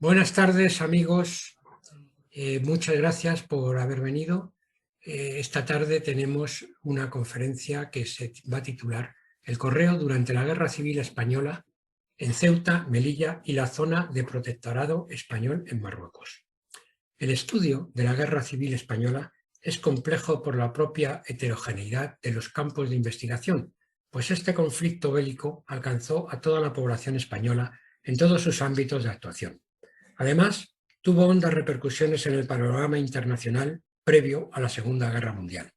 Buenas tardes, amigos. Muchas gracias por haber venido. Esta tarde tenemos una conferencia que se va a titular El Correo durante la Guerra Civil Española en Ceuta, Melilla y la zona de protectorado español en Marruecos. El estudio de la Guerra Civil Española es complejo por la propia heterogeneidad de los campos de investigación, pues este conflicto bélico alcanzó a toda la población española en todos sus ámbitos de actuación. Además, tuvo hondas repercusiones en el panorama internacional previo a la Segunda Guerra Mundial.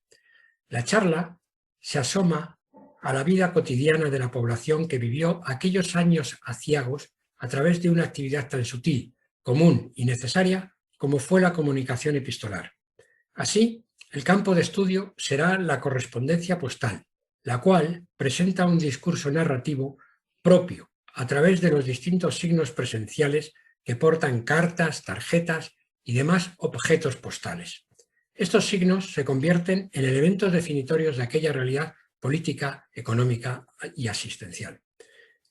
La charla se asoma a la vida cotidiana de la población que vivió aquellos años aciagos a través de una actividad tan sutil, común y necesaria como fue la comunicación epistolar. Así, el campo de estudio será la correspondencia postal, la cual presenta un discurso narrativo propio a través de los distintos signos presenciales que portan cartas, tarjetas y demás objetos postales. Estos signos se convierten en elementos definitorios de aquella realidad política, económica y asistencial.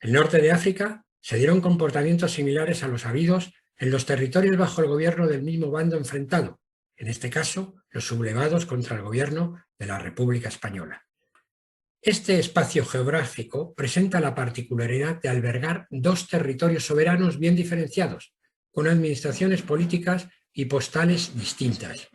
En el norte de África se dieron comportamientos similares a los habidos en los territorios bajo el gobierno del mismo bando enfrentado, en este caso los sublevados contra el gobierno de la República Española. Este espacio geográfico presenta la particularidad de albergar dos territorios soberanos bien diferenciados, con administraciones políticas y postales distintas.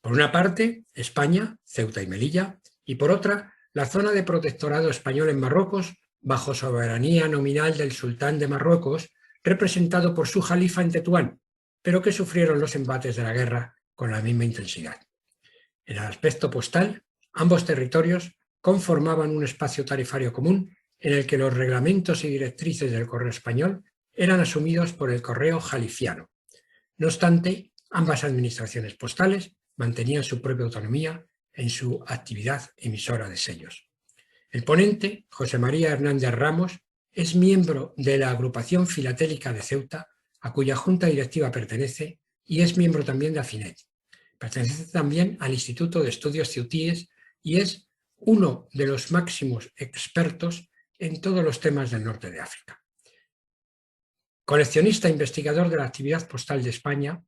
Por una parte, España, Ceuta y Melilla, y por otra, la zona de protectorado español en Marruecos, bajo soberanía nominal del sultán de Marruecos, representado por su jalifa en Tetuán, pero que sufrieron los embates de la guerra con la misma intensidad. En el aspecto postal, ambos territorios conformaban un espacio tarifario común en el que los reglamentos y directrices del correo español eran asumidos por el correo jalifiano. No obstante, ambas administraciones postales mantenían su propia autonomía en su actividad emisora de sellos. El ponente, José María Hernández Ramos, es miembro de la Agrupación Filatélica de Ceuta, a cuya junta directiva pertenece, y es miembro también de Afinet. Pertenece también al Instituto de Estudios Ceutíes y es uno de los máximos expertos en todos los temas del norte de África. Coleccionista e investigador de la actividad postal de España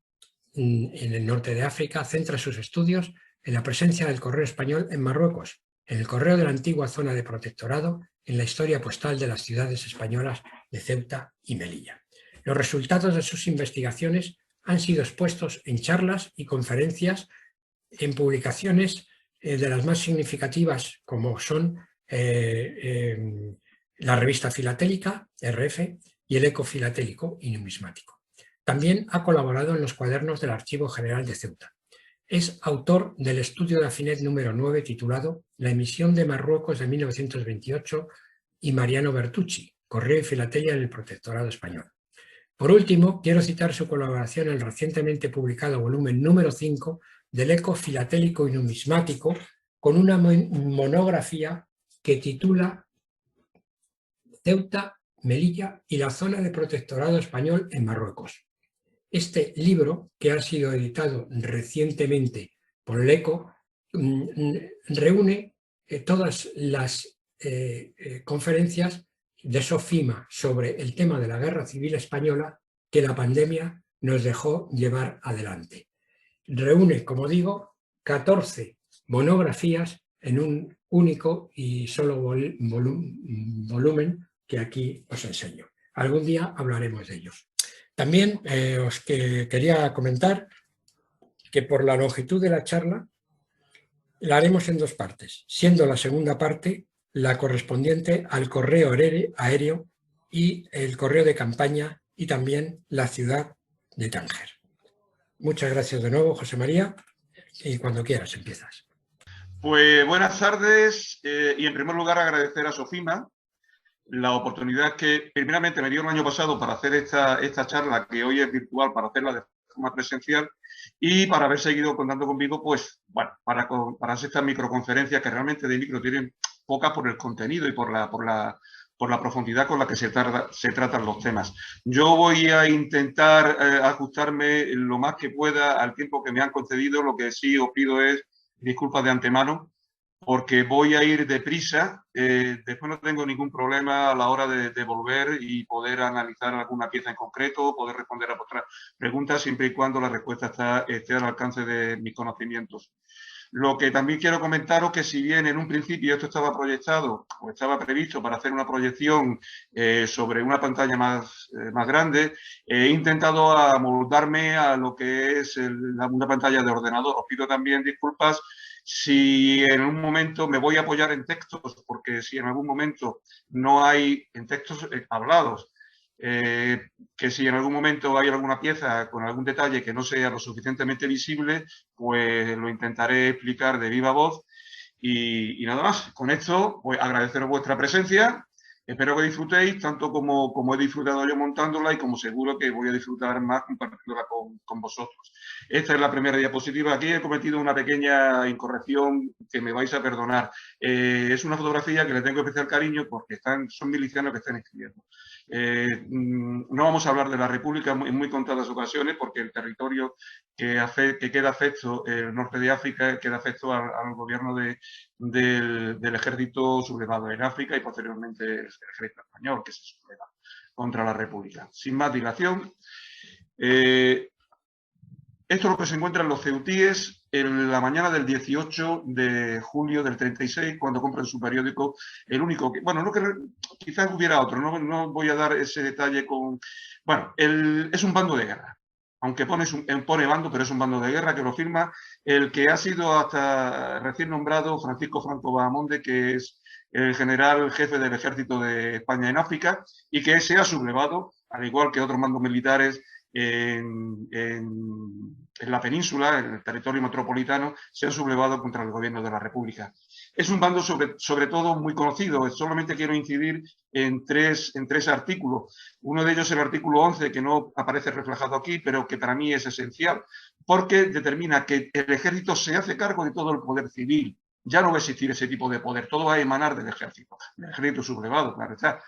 en el norte de África, centra sus estudios en la presencia del correo español en Marruecos, en el correo de la antigua zona de protectorado, en la historia postal de las ciudades españolas de Ceuta y Melilla. Los resultados de sus investigaciones han sido expuestos en charlas y conferencias, en publicaciones de las más significativas como son la revista filatélica, RF, y el Eco Filatélico y Numismático. También ha colaborado en los cuadernos del Archivo General de Ceuta. Es autor del estudio de Afinet número 9 titulado La emisión de Marruecos de 1928 y Mariano Bertucci, Correo y Filatelia en el Protectorado Español. Por último, quiero citar su colaboración en el recientemente publicado volumen número 5 del Eco Filatélico y Numismático, con una monografía que titula Ceuta, Melilla y la zona de protectorado español en Marruecos. Este libro, que ha sido editado recientemente por el Eco, reúne todas las conferencias de SOFIMA sobre el tema de la Guerra Civil Española que la pandemia nos dejó llevar adelante. Reúne, como digo, 14 monografías en un único y solo volumen que aquí os enseño. Algún día hablaremos de ellos. También os quería comentar que por la longitud de la charla la haremos en dos partes, siendo la segunda parte la correspondiente al correo aéreo y el correo de campaña y también la ciudad de Tánger. Muchas gracias de nuevo, José María, y cuando quieras empiezas. Pues buenas tardes y en primer lugar agradecer a Sofima la oportunidad que primeramente me dio el año pasado para hacer esta charla, que hoy es virtual, para hacerla de forma presencial y para haber seguido contando conmigo, pues, bueno, para hacer estas microconferencias que realmente de micro tienen pocas por el contenido y por la profundidad con la que se tratan los temas. Yo voy a intentar ajustarme lo más que pueda al tiempo que me han concedido. Lo que sí os pido es disculpas de antemano, porque voy a ir deprisa. Después no tengo ningún problema a la hora de volver y poder analizar alguna pieza en concreto, poder responder a vuestras preguntas, siempre y cuando la respuesta esté al alcance de mis conocimientos. Lo que también quiero comentaros que si bien en un principio esto estaba proyectado o estaba previsto para hacer una proyección sobre una pantalla más grande, he intentado amoldarme a lo que es una pantalla de ordenador. Os pido también disculpas si en un momento me voy a apoyar en textos, porque si en algún momento no hay en textos hablados, que si en algún momento hay alguna pieza con algún detalle que no sea lo suficientemente visible, pues lo intentaré explicar de viva voz y nada más. Con esto, pues agradeceros vuestra presencia. Espero que disfrutéis tanto como he disfrutado yo montándola y como seguro que voy a disfrutar más compartiéndola con vosotros. Esta es la primera diapositiva. Aquí he cometido una pequeña incorrección que me vais a perdonar. Es una fotografía que le tengo especial cariño porque son milicianos que están escribiendo. No vamos a hablar de la República en muy contadas ocasiones porque el territorio que queda afecto, el norte de África, queda afecto al gobierno del ejército sublevado en África y posteriormente el ejército español que se subleva contra la República. Sin más dilación, esto es lo que se encuentra en los ceutíes en la mañana del 18 de julio del 36, cuando compran su periódico, el único que, bueno, no que quizás hubiera otro, no voy a dar ese detalle con... Bueno, es un bando de guerra, aunque pone bando, pero es un bando de guerra que lo firma el que ha sido hasta recién nombrado Francisco Franco Bahamonde, que es el general jefe del ejército de España en África y que se ha sublevado, al igual que otros mandos militares, en la península, en el territorio metropolitano, se han sublevado contra el gobierno de la República. Es un bando sobre todo muy conocido. Solamente quiero incidir en tres artículos. Uno de ellos es el artículo 11, que no aparece reflejado aquí, pero que para mí es esencial, porque determina que el ejército se hace cargo de todo el poder civil. Ya no va a existir ese tipo de poder, todo va a emanar del ejército sublevado, claro está.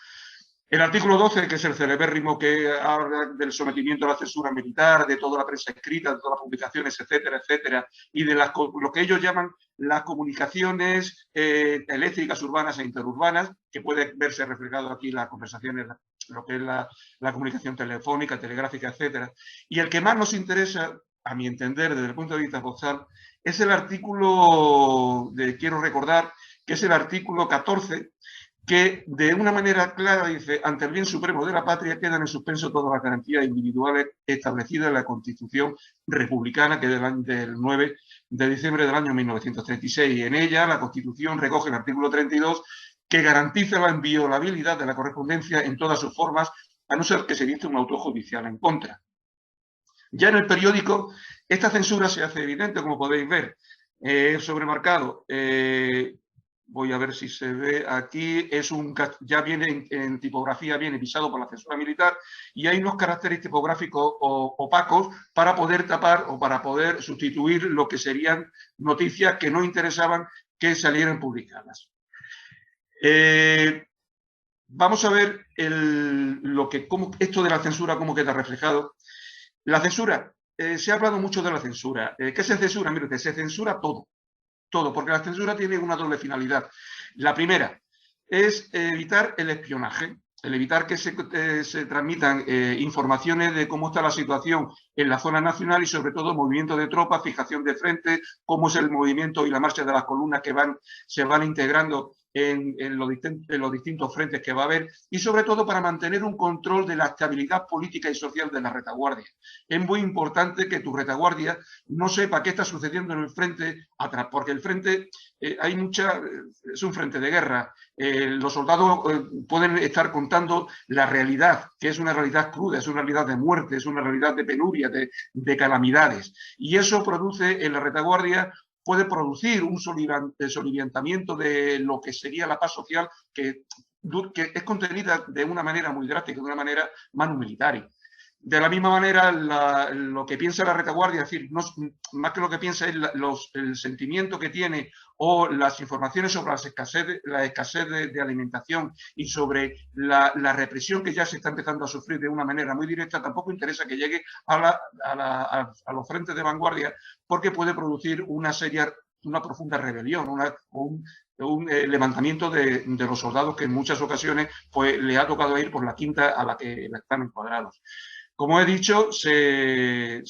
El artículo 12, que es el celebérrimo que habla del sometimiento a la censura militar, de toda la prensa escrita, de todas las publicaciones, etcétera, etcétera, y de lo que ellos llaman las comunicaciones eléctricas urbanas e interurbanas, que puede verse reflejado aquí en las conversaciones, lo que es la comunicación telefónica, telegráfica, etcétera. Y el que más nos interesa, a mi entender, desde el punto de vista postal, es el artículo, quiero recordar, que es el artículo 14, que de una manera clara dice: ante el bien supremo de la patria quedan en suspenso todas las garantías individuales establecidas en la Constitución republicana, que es del 9 de diciembre del año 1936. Y en ella la Constitución recoge el artículo 32, que garantiza la inviolabilidad de la correspondencia en todas sus formas, a no ser que se dicte un auto judicial en contra. Ya en el periódico esta censura se hace evidente, como podéis ver, sobremarcado. Voy a ver si se ve aquí, ya viene en tipografía, viene visado por la censura militar y hay unos caracteres tipográficos opacos para poder tapar o para poder sustituir lo que serían noticias que no interesaban que salieran publicadas. Vamos a ver esto de la censura, cómo queda reflejado. La censura, se ha hablado mucho de la censura. ¿Qué se censura? Mire, que se censura todo, porque la censura tiene una doble finalidad. La primera es evitar el espionaje, el evitar que se transmitan informaciones de cómo está la situación en la zona nacional y sobre todo movimiento de tropas, fijación de frente, cómo es el movimiento y la marcha de las columnas que se van integrando en los distintos frentes que va a haber y sobre todo para mantener un control de la estabilidad política y social de la retaguardia. Es muy importante que tu retaguardia no sepa qué está sucediendo en el frente atrás, porque el frente es un frente de guerra. Los soldados pueden estar contando la realidad, que es una realidad cruda, es una realidad de muerte, es una realidad de penuria, de calamidades. Y eso produce en la retaguardia, puede producir un soliviantamiento de lo que sería la paz social, que es contenida de una manera muy drástica, de una manera manu militari. De la misma manera, lo que piensa la retaguardia, es decir, más que lo que piensa es el sentimiento que tiene o las informaciones sobre la escasez de alimentación y sobre la represión que ya se está empezando a sufrir de una manera muy directa, tampoco interesa que llegue a los frentes de vanguardia, porque puede producir una seria una profunda rebelión, un levantamiento de los soldados que en muchas ocasiones pues, le ha tocado ir por la quinta a la que están encuadrados. Como he dicho, de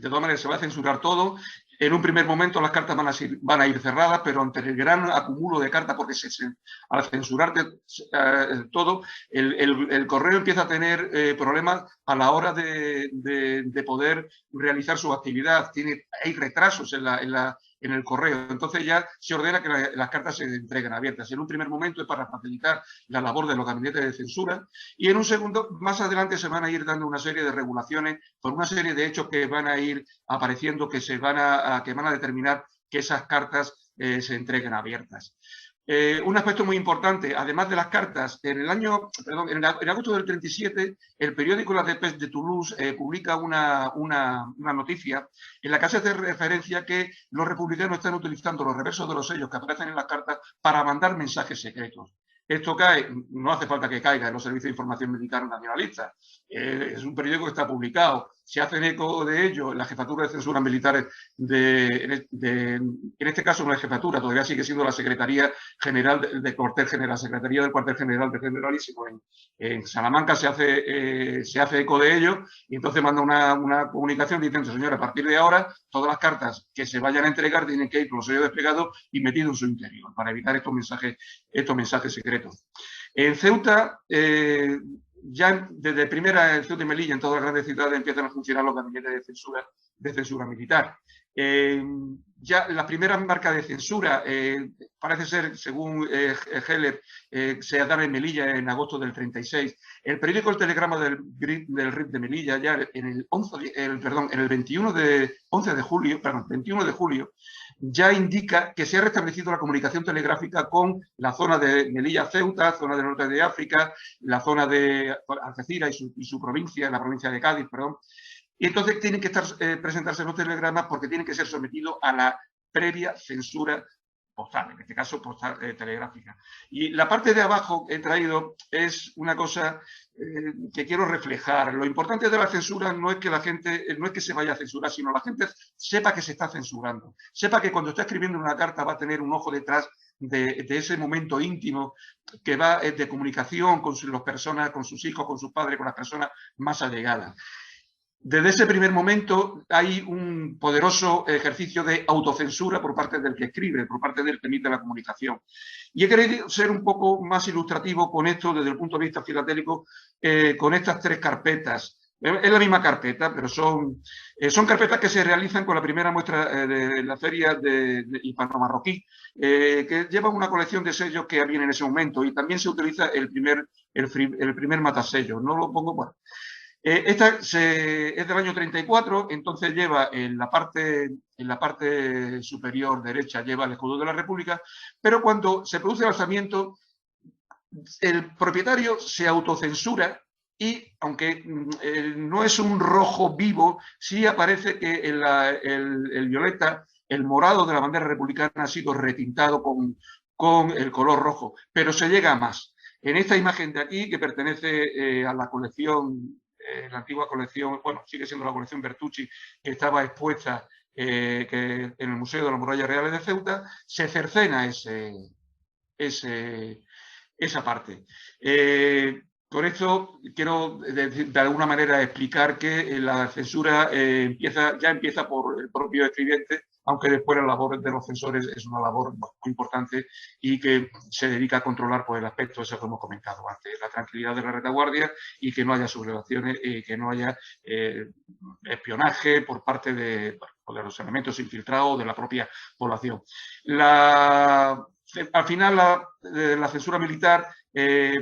todas maneras se va a censurar todo. En un primer momento las cartas van a ir cerradas, pero ante el gran acumulo de cartas, porque al censurar todo, el correo empieza a tener problemas a la hora de poder realizar su actividad. Hay retrasos en el correo. Entonces ya se ordena que las cartas se entreguen abiertas. En un primer momento es para facilitar la labor de los gabinetes de censura y en un segundo, más adelante se van a ir dando una serie de regulaciones por una serie de hechos que van a ir apareciendo que van a determinar que esas cartas se entreguen abiertas. Un aspecto muy importante, además de las cartas, en agosto del 37, el periódico La Dépêche de Toulouse publica una noticia en la que hace referencia que los republicanos están utilizando los reversos de los sellos que aparecen en las cartas para mandar mensajes secretos. Esto cae, no hace falta que caiga en los servicios de información militar nacionalistas. Es un periódico que está publicado. Se hacen eco de ello en la jefatura de censuras militares en este caso no es jefatura, todavía sigue siendo la Secretaría General de Cuartel General, Secretaría del Cuartel General de Generalísimo. En Salamanca se hace eco de ello y entonces manda una comunicación diciendo, señora, a partir de ahora todas las cartas que se vayan a entregar tienen que ir con los sellos desplegados y metidos en su interior para evitar estos mensajes secretos. En Ceuta, ya desde primera, en Ceuta y Melilla, en todas las grandes ciudades, empiezan a funcionar los gabinetes de censura militar. Ya las primeras marcas de censura, parece ser, según Heller, se dan en Melilla en agosto del 36. El periódico El Telegrama del RIP de Melilla, ya en el 21 de julio, ya indica que se ha restablecido la comunicación telegráfica con la zona de Melilla-Ceuta, zona del norte de África, la zona de Algeciras y su provincia, la provincia de Cádiz, perdón. Y entonces tienen que presentarse los telegramas porque tienen que ser sometidos a la previa censura postal, en este caso postal, telegráfica. Y la parte de abajo que he traído es una cosa que quiero reflejar. Lo importante de la censura no es que la gente, no es que se vaya a censurar, sino la gente sepa que se está censurando. Sepa que cuando está escribiendo una carta va a tener un ojo detrás de ese momento íntimo que va de comunicación con las personas, con sus hijos, con sus padres, con las personas más allegadas. Desde ese primer momento hay un poderoso ejercicio de autocensura por parte del que escribe, por parte del que emite la comunicación. Y he querido ser un poco más ilustrativo con esto desde el punto de vista filatélico, con estas tres carpetas. Es la misma carpeta, pero son carpetas que se realizan con la primera muestra de la feria de hispano-marroquí, que lleva una colección de sellos que había en ese momento y también se utiliza el primer matasellos. No lo pongo, bueno. Esta es del año 34, entonces lleva en la parte superior derecha lleva el escudo de la República, pero cuando se produce el alzamiento, el propietario se autocensura y, aunque no es un rojo vivo, sí aparece que el violeta, el morado de la bandera republicana ha sido retintado con el color rojo, pero se llega a más. En esta imagen de aquí, que pertenece a la colección, la antigua colección, bueno, sigue siendo la colección Bertucci, que estaba expuesta en el Museo de las Murallas Reales de Ceuta, se cercena esa parte. Con esto quiero de alguna manera explicar que la censura ya empieza por el propio escribiente, aunque después la labor de los censores es una labor muy importante y que se dedica a controlar pues, el aspecto ese que hemos comentado antes, la tranquilidad de la retaguardia y que no haya sublevaciones y que no haya espionaje por parte de los elementos infiltrados de la propia población. Al final la censura militar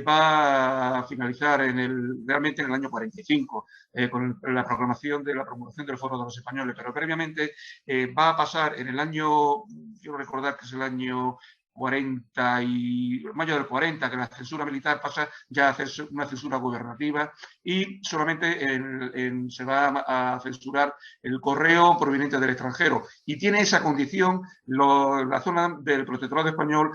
va a finalizar realmente en el año 45 con la promulgación del Foro de los Españoles, pero previamente va a pasar en el año, quiero recordar que es el año 40 y mayo del 40, que la censura militar pasa ya a hacerse una censura gubernativa y solamente se va a censurar el correo proveniente del extranjero. Y tiene esa condición la zona del protectorado español,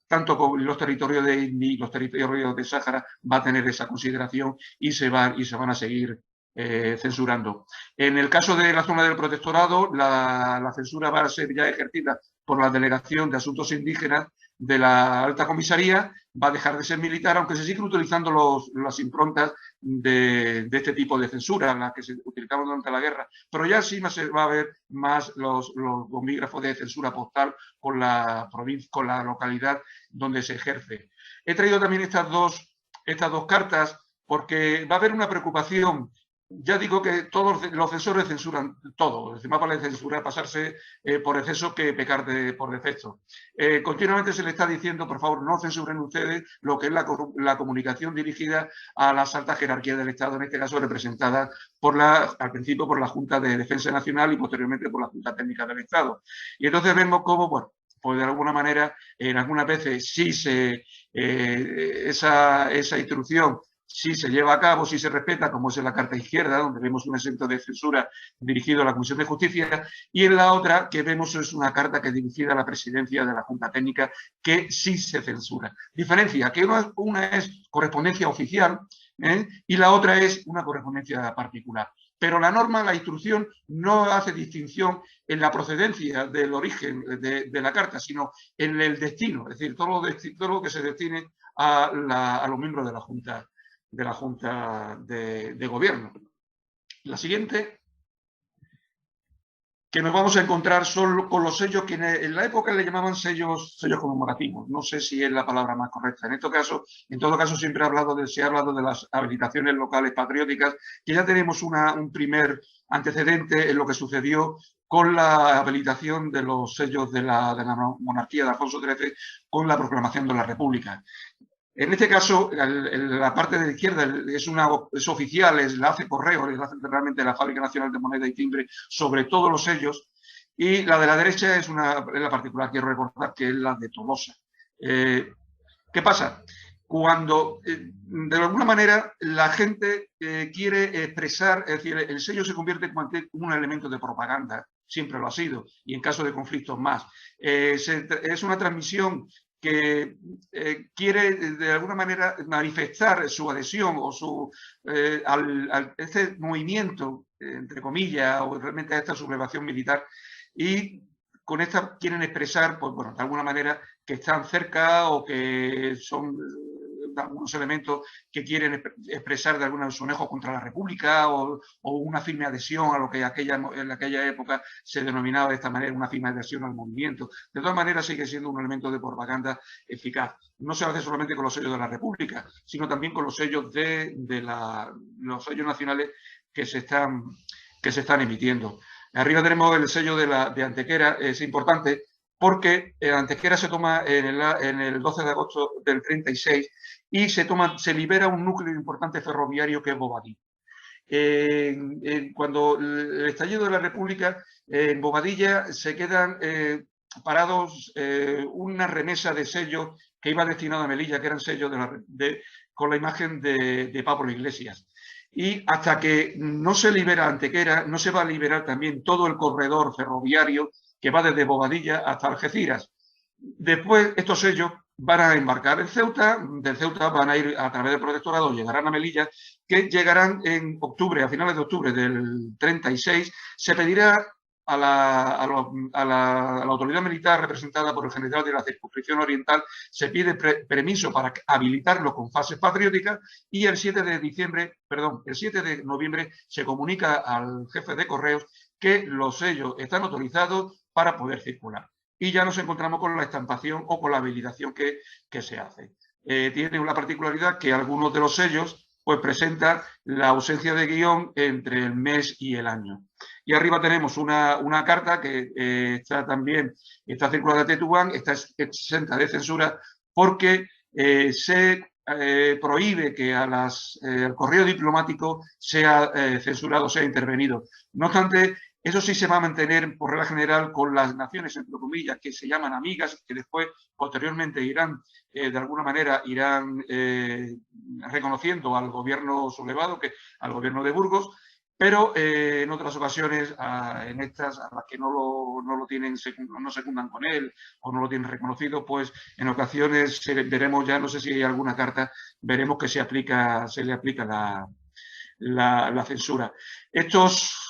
tanto con los territorios de Indi y los territorios de Sáhara, va a tener esa consideración y se van a seguir censurando. En el caso de la zona del protectorado, la censura va a ser ya ejercida por la Delegación de Asuntos Indígenas de la Alta Comisaría, va a dejar de ser militar, aunque se siguen utilizando las improntas de este tipo de censura, las que se utilizaban durante la guerra, pero ya sí se va a ver más los bomígrafos de censura postal con la provincia, con la localidad donde se ejerce. He traído también estas dos cartas porque va a haber una preocupación. Ya digo que todos los censores censuran todo, más vale censurar, pasarse por exceso que pecar por defecto. Continuamente se le está diciendo, por favor, no censuren ustedes lo que es la comunicación dirigida a las altas jerarquías del Estado, en este caso representada al principio por la Junta de Defensa Nacional y posteriormente por la Junta Técnica del Estado. Y entonces vemos cómo, bueno, pues de alguna manera, en algunas veces sí esa instrucción sí se lleva a cabo, sí se respeta, como es en la Carta Izquierda, donde vemos un exento de censura dirigido a la Comisión de Justicia, y en la otra que vemos es una carta que es dirigida a la presidencia de la Junta Técnica, que sí se censura. Diferencia, que una es correspondencia oficial y la otra es una correspondencia particular. Pero la norma, la instrucción, no hace distinción en la procedencia del origen de la carta, sino en el destino, es decir, todo lo que se destine a los miembros de la Junta de Gobierno. La siguiente, que nos vamos a encontrar son con los sellos que en la época le llamaban sellos conmemorativos. No sé si es la palabra más correcta. En todo caso, siempre se ha hablado de las habilitaciones locales patrióticas, que ya tenemos un primer antecedente en lo que sucedió con la habilitación de los sellos de la monarquía de Alfonso XIII con la proclamación de la República. En este caso, la parte de la izquierda es oficial, la hace Correo, la hace realmente la Fábrica Nacional de Moneda y Timbre sobre todos los sellos, y la de la derecha es la particular, quiero recordar, que es la de Tolosa. ¿Qué pasa? Cuando, de alguna manera, la gente quiere expresar, es decir, el sello se convierte como un elemento de propaganda, siempre lo ha sido, y en caso de conflictos más. Es una transmisión que quiere de alguna manera manifestar su adhesión o este movimiento, entre comillas, o realmente a esta sublevación militar, y con esta quieren expresar, pues bueno, de alguna manera que están cerca o que son algunos elementos que quieren expresar de alguna su enojo contra la República o una firme adhesión a lo que en aquella época se denominaba de esta manera una firme adhesión al movimiento. De todas maneras sigue siendo un elemento de propaganda eficaz. No se hace solamente con los sellos de la República, sino también con los sellos los sellos nacionales que se están emitiendo. Arriba tenemos el sello de Antequera, es importante porque Antequera se toma en el 12 de agosto del 36 y se libera un núcleo importante ferroviario que es Bobadilla. Cuando el estallido de la República, en Bobadilla se quedan parados una remesa de sellos que iba destinado a Melilla, que eran sellos con la imagen de Pablo Iglesias. Y hasta que no se libera Antequera, no se va a liberar también todo el corredor ferroviario que va desde Bobadilla hasta Algeciras. Después, estos sellos van a embarcar en Ceuta, del Ceuta van a ir a través del protectorado, llegarán a Melilla, que llegarán en octubre, a finales de octubre del 36, se pedirá a la autoridad militar representada por el general de la circunscripción oriental, se pide permiso para habilitarlo con fases patrióticas y el 7 de noviembre se comunica al jefe de correos que los sellos están autorizados para poder circular. Y ya nos encontramos con la estampación o con la habilitación que se hace. Tiene una particularidad que algunos de los sellos pues presentan la ausencia de guión entre el mes y el año. Y arriba tenemos una carta que está circulada de Tetuán, está exenta de censura porque se prohíbe que al correo diplomático sea censurado, sea intervenido. No obstante, eso sí se va a mantener por regla general con las naciones, entre comillas, que se llaman amigas, que después, posteriormente, de alguna manera, irán reconociendo al gobierno sublevado, al gobierno de Burgos, pero en otras ocasiones, en estas, a las que no secundan con él o no lo tienen reconocido, pues en ocasiones veremos ya, no sé si hay alguna carta, veremos que se le aplica la censura. Estos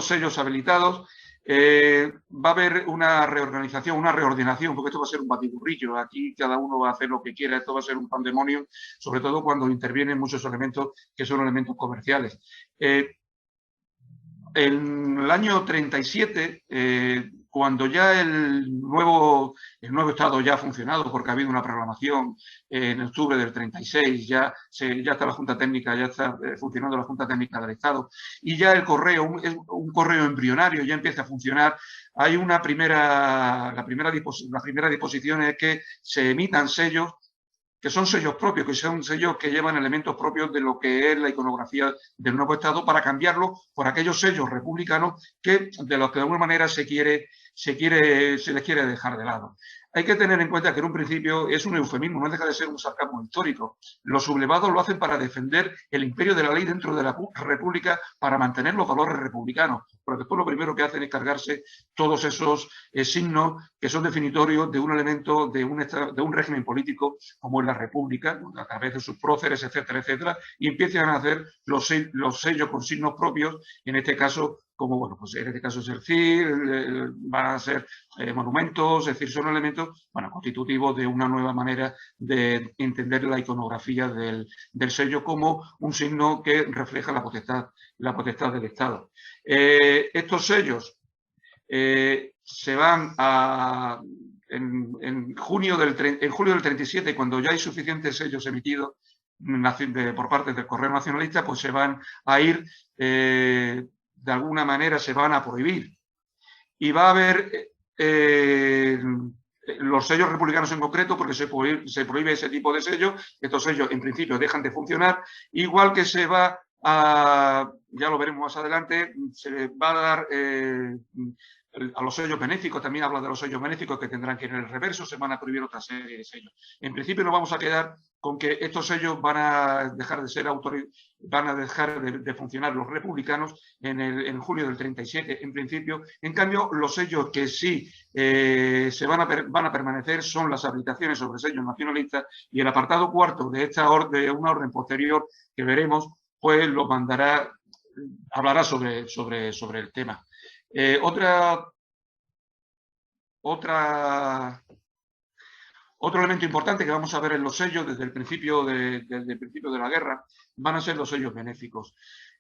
sellos habilitados, va a haber una reorganización, una reordenación, porque esto va a ser un batiburrillo. Aquí cada uno va a hacer lo que quiera, esto va a ser un pandemonio, sobre todo cuando intervienen muchos elementos que son elementos comerciales. En el año 37, cuando ya el nuevo Estado ya ha funcionado, porque ha habido una programación en octubre del 36, ya está la Junta Técnica, ya está funcionando la Junta Técnica del Estado, y ya el correo, un correo embrionario, ya empieza a funcionar. Hay la primera disposición es que se emitan sellos, que son sellos propios, que son sellos que llevan elementos propios de lo que es la iconografía del nuevo Estado, para cambiarlo por aquellos sellos republicanos que de los que de alguna manera se les quiere dejar de lado. Hay que tener en cuenta que en un principio es un eufemismo, no deja de ser un sarcasmo histórico. Los sublevados lo hacen para defender el imperio de la ley dentro de la República, para mantener los valores republicanos, pero después lo primero que hacen es cargarse todos esos signos que son definitorios de un elemento, de un régimen político como es la República, a través de sus próceres, etcétera, etcétera, y empiezan a hacer los sellos con signos propios, en este caso, como, bueno, pues en este caso es el CIR, van a ser monumentos, es decir, son elementos, bueno, constitutivos de una nueva manera de entender la iconografía del sello como un signo que refleja la potestad del Estado. Estos sellos se van a... En julio del 37, cuando ya hay suficientes sellos emitidos por parte del Correo Nacionalista, pues se van a ir... de alguna manera se van a prohibir. Y va a haber los sellos republicanos en concreto, porque se prohíbe ese tipo de sellos. Estos sellos, en principio, dejan de funcionar, igual que se va a, ya lo veremos más adelante, se va a dar a los sellos benéficos, también habla de los sellos benéficos que tendrán que ir en el reverso, se van a prohibir otra serie de sellos. En principio nos vamos a quedar con que estos sellos van a dejar de ser van a dejar de funcionar los republicanos en julio del 37, en principio. En cambio, los sellos que sí van a permanecer son las habilitaciones sobre sellos nacionalistas, y el apartado cuarto de una orden posterior que veremos, pues lo mandará, hablará sobre el tema. Otro elemento importante que vamos a ver en los sellos desde el principio de la guerra van a ser los sellos benéficos.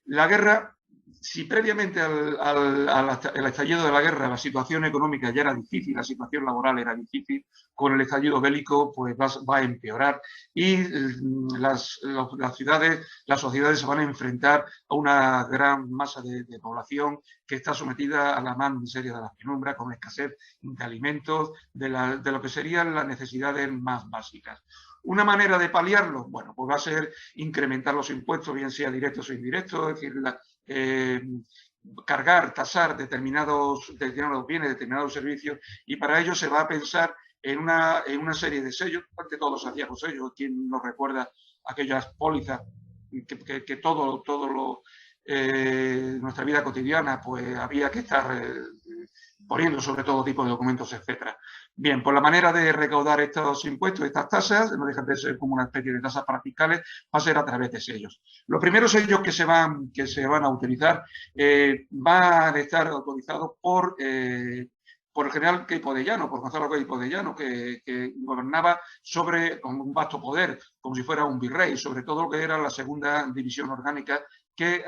La guerra, si previamente al estallido de la guerra la situación económica ya era difícil, la situación laboral era difícil, con el estallido bélico pues va a empeorar, y las sociedades se van a enfrentar a una gran masa de población que está sometida a la más miseria de las penumbras, con escasez de alimentos, de lo que serían las necesidades más básicas. Una manera de paliarlo, bueno, pues va a ser incrementar los impuestos, bien sea directos o indirectos, es decir, tasar determinados bienes, determinados servicios, y para ello se va a pensar en una serie de sellos. Ante todo se hacía con sellos. ¿Quién nos recuerda aquellas pólizas que todo nuestra vida cotidiana pues había que estar poniendo sobre todo tipo de documentos, etcétera? Bien, pues la manera de recaudar estos impuestos, estas tasas, no dejan de ser como una especie de tasas parafiscales, va a ser a través de sellos. Los primeros sellos que se van a utilizar van a estar autorizados por el general Queipo de Llano, por Gonzalo Queipo de Llano, que gobernaba con un vasto poder, como si fuera un virrey, sobre todo lo que era la segunda división orgánica, que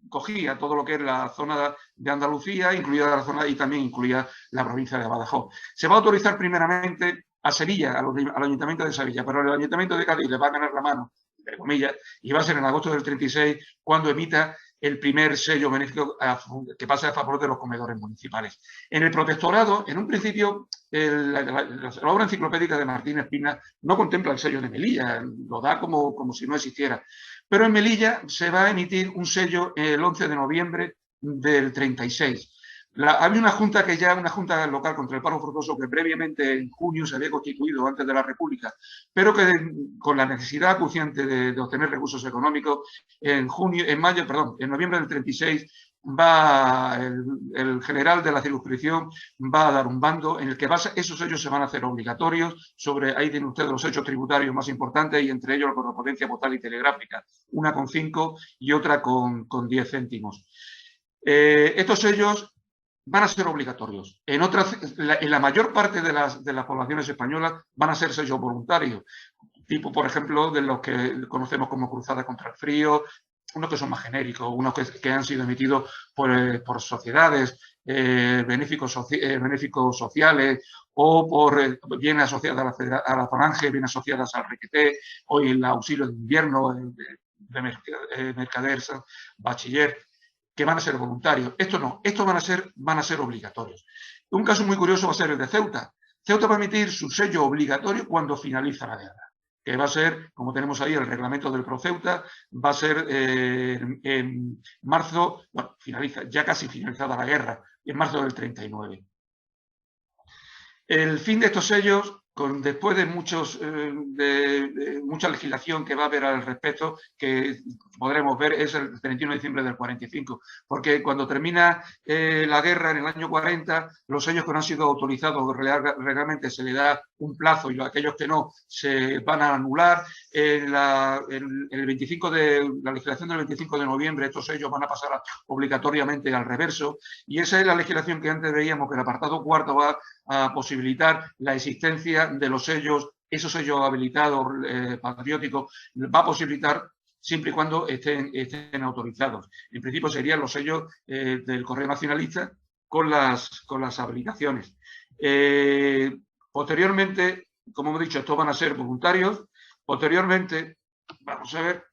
cogía todo lo que es la zona de Andalucía, incluida la zona, y también incluía la provincia de Badajoz. Se va a autorizar primeramente a Sevilla, al Ayuntamiento de Sevilla, pero el Ayuntamiento de Cádiz le va a ganar la mano, entre comillas, y va a ser en agosto del 36 cuando emita el primer sello benéfico que pasa a favor de los comedores municipales. En el protectorado, en un principio, la obra enciclopédica de Martín Espina no contempla el sello de Melilla, lo da como si no existiera. Pero en Melilla se va a emitir un sello el 11 de noviembre del 36. Había una junta local contra el paro forzoso que previamente en junio se había constituido antes de la República, pero que con la necesidad acuciante de obtener recursos económicos, en noviembre del 36, el general de la circunscripción va a dar un bando en el que esos sellos se van a hacer obligatorios. Ahí tienen ustedes los hechos tributarios más importantes y entre ellos la correspondencia postal y telegráfica, una con 5 y otra con 10 céntimos. Estos sellos van a ser obligatorios. En la mayor parte de las poblaciones españolas van a ser sellos voluntarios, tipo, por ejemplo, de los que conocemos como Cruzada contra el Frío, unos que son más genéricos, unos que han sido emitidos por sociedades, benéficos sociales, o bien asociadas a la Falange, bien asociadas al Requeté, hoy el auxilio de invierno de Mercader, Bachiller, que van a ser voluntarios. Estos no, estos van a ser obligatorios. Un caso muy curioso va a ser el de Ceuta. Ceuta va a emitir su sello obligatorio cuando finaliza la guerra, que va a ser, como tenemos ahí el reglamento del Proceuta, va a ser en marzo, bueno, ya casi finalizada la guerra, en marzo del 39. El fin de estos sellos, después de mucha legislación que va a haber al respecto, que podremos ver, es el 31 de diciembre del 45, porque cuando termina la guerra en el año 40, los sellos que no han sido autorizados realmente se le da un plazo y aquellos que no se van a anular. La legislación del 25 de noviembre, estos sellos van a pasar obligatoriamente al reverso, y esa es la legislación que antes veíamos, que el apartado cuarto va a posibilitar la existencia de los sellos, esos sellos habilitados patrióticos, va a posibilitar siempre y cuando estén autorizados. En principio serían los sellos del Correo Nacionalista con las habilitaciones. Posteriormente, como hemos dicho, estos van a ser voluntarios. Posteriormente, vamos a ver,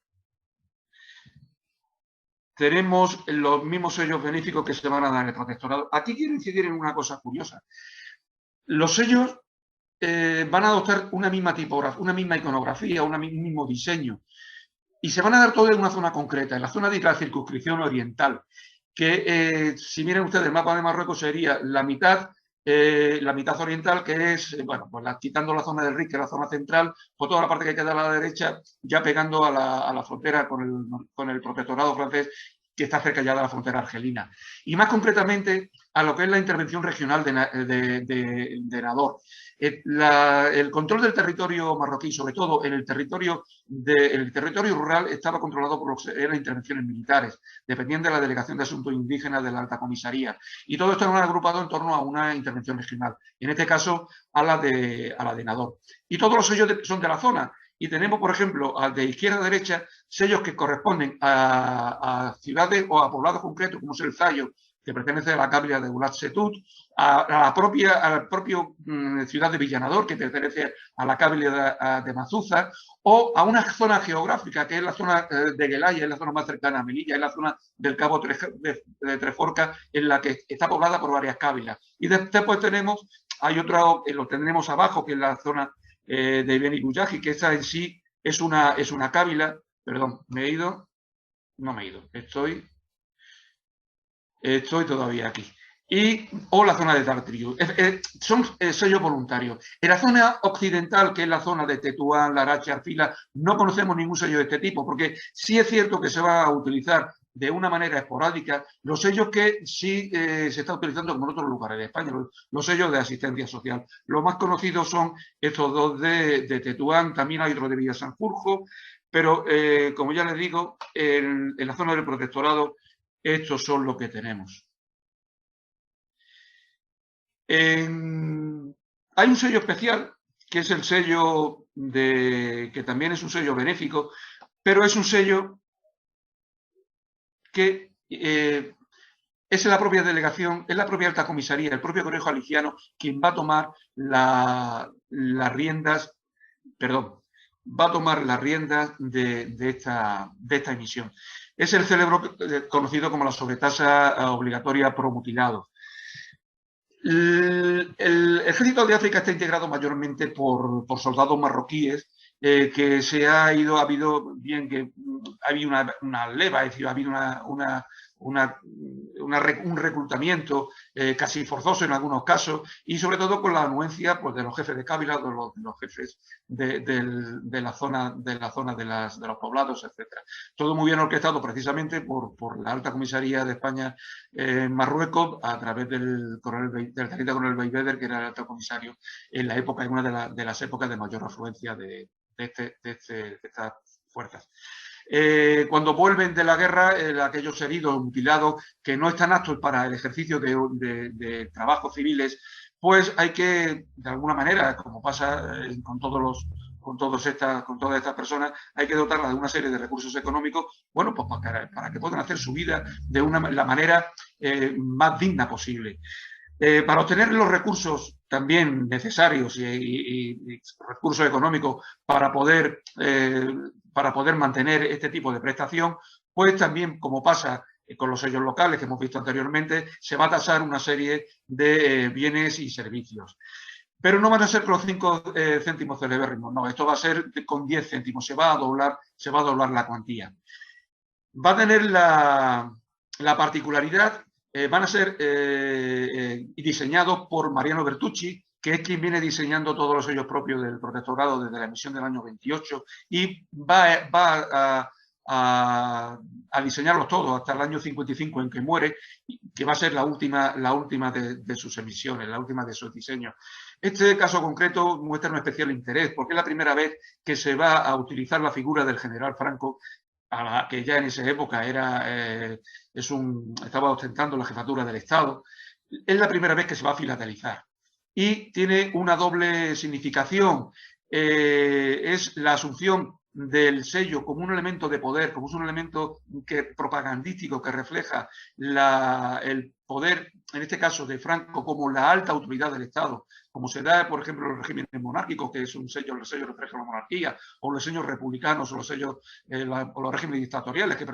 tenemos los mismos sellos benéficos que se van a dar en el protectorado. Aquí quiero incidir en una cosa curiosa. Los sellos van a adoptar una misma tipografía, una misma iconografía, un mismo diseño, y se van a dar todos en una zona concreta, en la zona de la circunscripción oriental, que si miran ustedes el mapa de Marruecos sería la mitad oriental, que es, bueno, pues quitando la zona del Rif, que es la zona central, por toda la parte que queda a la derecha, ya pegando a la frontera con el protectorado francés, que está cerca ya de la frontera argelina. Y más concretamente a lo que es la intervención regional de Nador. El control del territorio marroquí, sobre todo en el territorio rural, estaba controlado por lo que eran intervenciones militares, dependían de la Delegación de Asuntos Indígenas de la Alta Comisaría. Y todo esto era agrupado en torno a una intervención regional, en este caso a la de Nador. Y todos los sellos son de la zona. Y tenemos, por ejemplo, de izquierda a derecha, sellos que corresponden a ciudades o a poblados concretos, como es el Zayo, que pertenece a la cábila de Ulat Setut, a la propia ciudad de Villanador, que pertenece a la cábila de Mazuza, o a una zona geográfica, que es la zona de Guelaya, es la zona más cercana a Melilla, es la zona del Cabo de Treforca, en la que está poblada por varias cábilas. Y después hay otro, lo tendremos abajo, que es la zona de Beni Buyaji, que esa en sí es una cábila. Perdón, ¿me he ido? No me he ido, estoy todavía aquí. O la zona de Tartrillo. Son sellos voluntarios. En la zona occidental, que es la zona de Tetuán, Larache, Arfila, no conocemos ningún sello de este tipo, porque sí es cierto que se va a utilizar de una manera esporádica los sellos que sí se está utilizando como en otros lugares de España, los sellos de asistencia social. Los más conocidos son estos dos de Tetuán, también hay otro de Villa Sanjurjo, pero como ya les digo, en la zona del protectorado, estos son los que tenemos. Hay un sello especial, que es el sello que también es un sello benéfico, pero es un sello que es la propia delegación, es la propia alta comisaría, el propio Correo Jalisciano, quien va a tomar las riendas de esta emisión. Es el célebre conocido como la sobretasa obligatoria pro mutilados. El ejército de África está integrado mayormente por soldados marroquíes, que ha habido una leva, es decir, ha habido un reclutamiento casi forzoso en algunos casos, y sobre todo con la anuencia pues, de los jefes de cábila, de los jefes de la zona de los poblados, etcétera. Todo muy bien orquestado precisamente por la Alta Comisaría de España en Marruecos, a través del teniente coronel Beigbeder, que era el alto comisario en la época, en una de las épocas de mayor afluencia de estas fuerzas. Cuando vuelven de la guerra, aquellos heridos, mutilados, que no están aptos para el ejercicio de trabajos civiles, pues hay que, de alguna manera, como pasa con todas estas personas, hay que dotarlas de una serie de recursos económicos, bueno, pues para que puedan hacer su vida de la manera más digna posible. Para obtener los recursos también necesarios y recursos económicos para poder mantener este tipo de prestación, pues también, como pasa con los sellos locales que hemos visto anteriormente, se va a tasar una serie de bienes y servicios. Pero no van a ser con los 5 céntimos celebérrimos, no, esto va a ser con 10 céntimos, se va a doblar la cuantía. Va a tener la particularidad, van a ser diseñados por Mariano Bertucci, que es quien viene diseñando todos los sellos propios del protectorado desde la emisión del año 28, y va a diseñarlos todos hasta el año 55 en que muere, que va a ser la última de sus emisiones, la última de sus diseños. Este caso concreto muestra un especial interés porque es la primera vez que se va a utilizar la figura del general Franco, que ya en esa época estaba ostentando la jefatura del Estado. Es la primera vez que se va a filatelizar y tiene una doble significación. Es la asunción del sello como un elemento de poder, como es un elemento propagandístico que refleja el poder, en este caso de Franco, como la alta autoridad del Estado, como se da, por ejemplo, en los regímenes monárquicos, que es el sello refleja la monarquía, o los sellos republicanos, o los sellos, o los regímenes dictatoriales que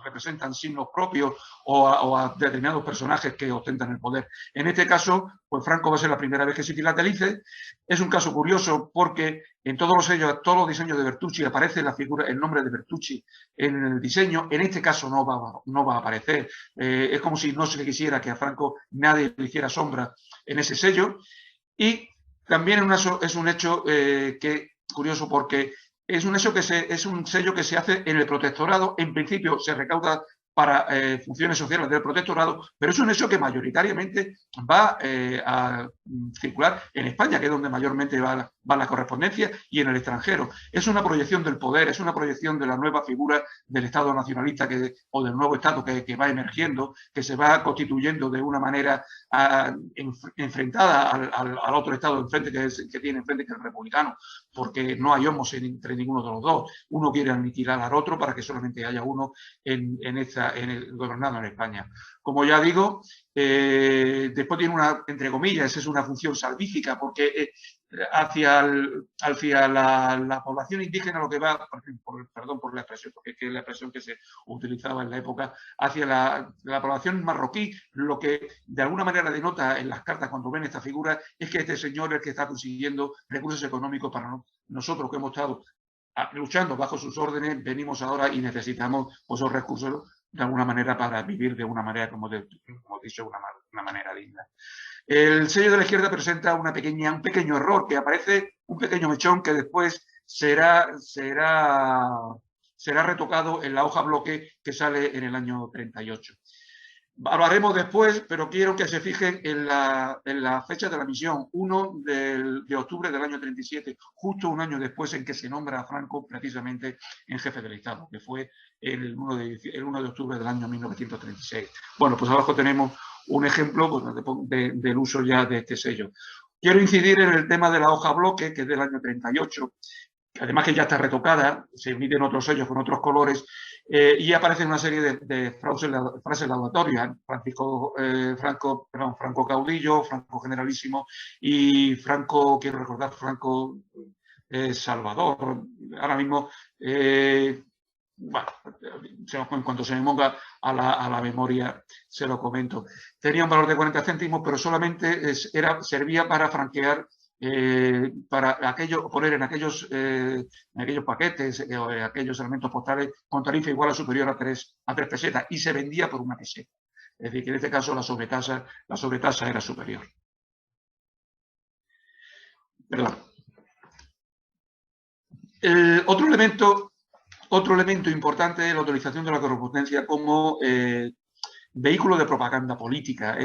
representan signos propios o a determinados personajes que ostentan el poder. En este caso, pues Franco va a ser la primera vez que se filatelice. Es un caso curioso porque en todos los sellos, todos los diseños de Bertucci aparece el nombre de Bertucci en el diseño. En este caso no va a aparecer. Es como si no se le quisiera que a Franco nadie le hiciera sombra en ese sello. Y también es un hecho curioso porque es un sello que se hace en el protectorado. En principio se recauda para funciones sociales del protectorado, pero es un hecho que mayoritariamente va a circular en España, que es donde mayormente va la correspondencia, y en el extranjero. Es una proyección del poder, es una proyección de la nueva figura del Estado nacionalista o del nuevo Estado que va emergiendo, que se va constituyendo de una manera enfrentada al otro Estado enfrente que tiene enfrente, que es el republicano, porque no hay homos entre ninguno de los dos. Uno quiere aniquilar al otro para que solamente haya uno gobernado en España. Como ya digo, después tiene entre comillas, es una función salvífica, porque hacia la población indígena lo que va, perdón por la expresión, porque es la expresión que se utilizaba en la época, hacia la población marroquí, lo que de alguna manera denota en las cartas cuando ven esta figura es que este señor es el que está consiguiendo recursos económicos para nosotros, que hemos estado luchando bajo sus órdenes, venimos ahora y necesitamos esos recursos de alguna manera para vivir de una manera, como he dicho, una manera digna. El sello de la izquierda presenta un pequeño error, que aparece un pequeño mechón que después será retocado en la hoja bloque que sale en el año 38. Hablaremos después, pero quiero que se fijen en la fecha de la misión, 1 de octubre del año 37, justo un año después en que se nombra a Franco precisamente en jefe del Estado, que fue el 1 de octubre del año 1936. Bueno, pues abajo tenemos un ejemplo del uso ya de este sello. Quiero incidir en el tema de la hoja bloque, que es del año 38, además que ya está retocada, se emiten otros sellos con otros colores, y aparecen una serie de frases laudatorias. Franco caudillo, Franco generalísimo y Franco, quiero recordar, Franco Salvador. Ahora mismo, bueno, en cuanto se me ponga a la memoria, se lo comento. Tenía un valor de 40 céntimos, pero solamente servía para franquear para poner en aquellos paquetes o en aquellos elementos postales con tarifa igual o superior a 3 pesetas y se vendía por 1 peseta. Es decir, que en este caso la sobretasa era superior. Perdón. Otro elemento importante es la utilización de la correspondencia como vehículo de propaganda política.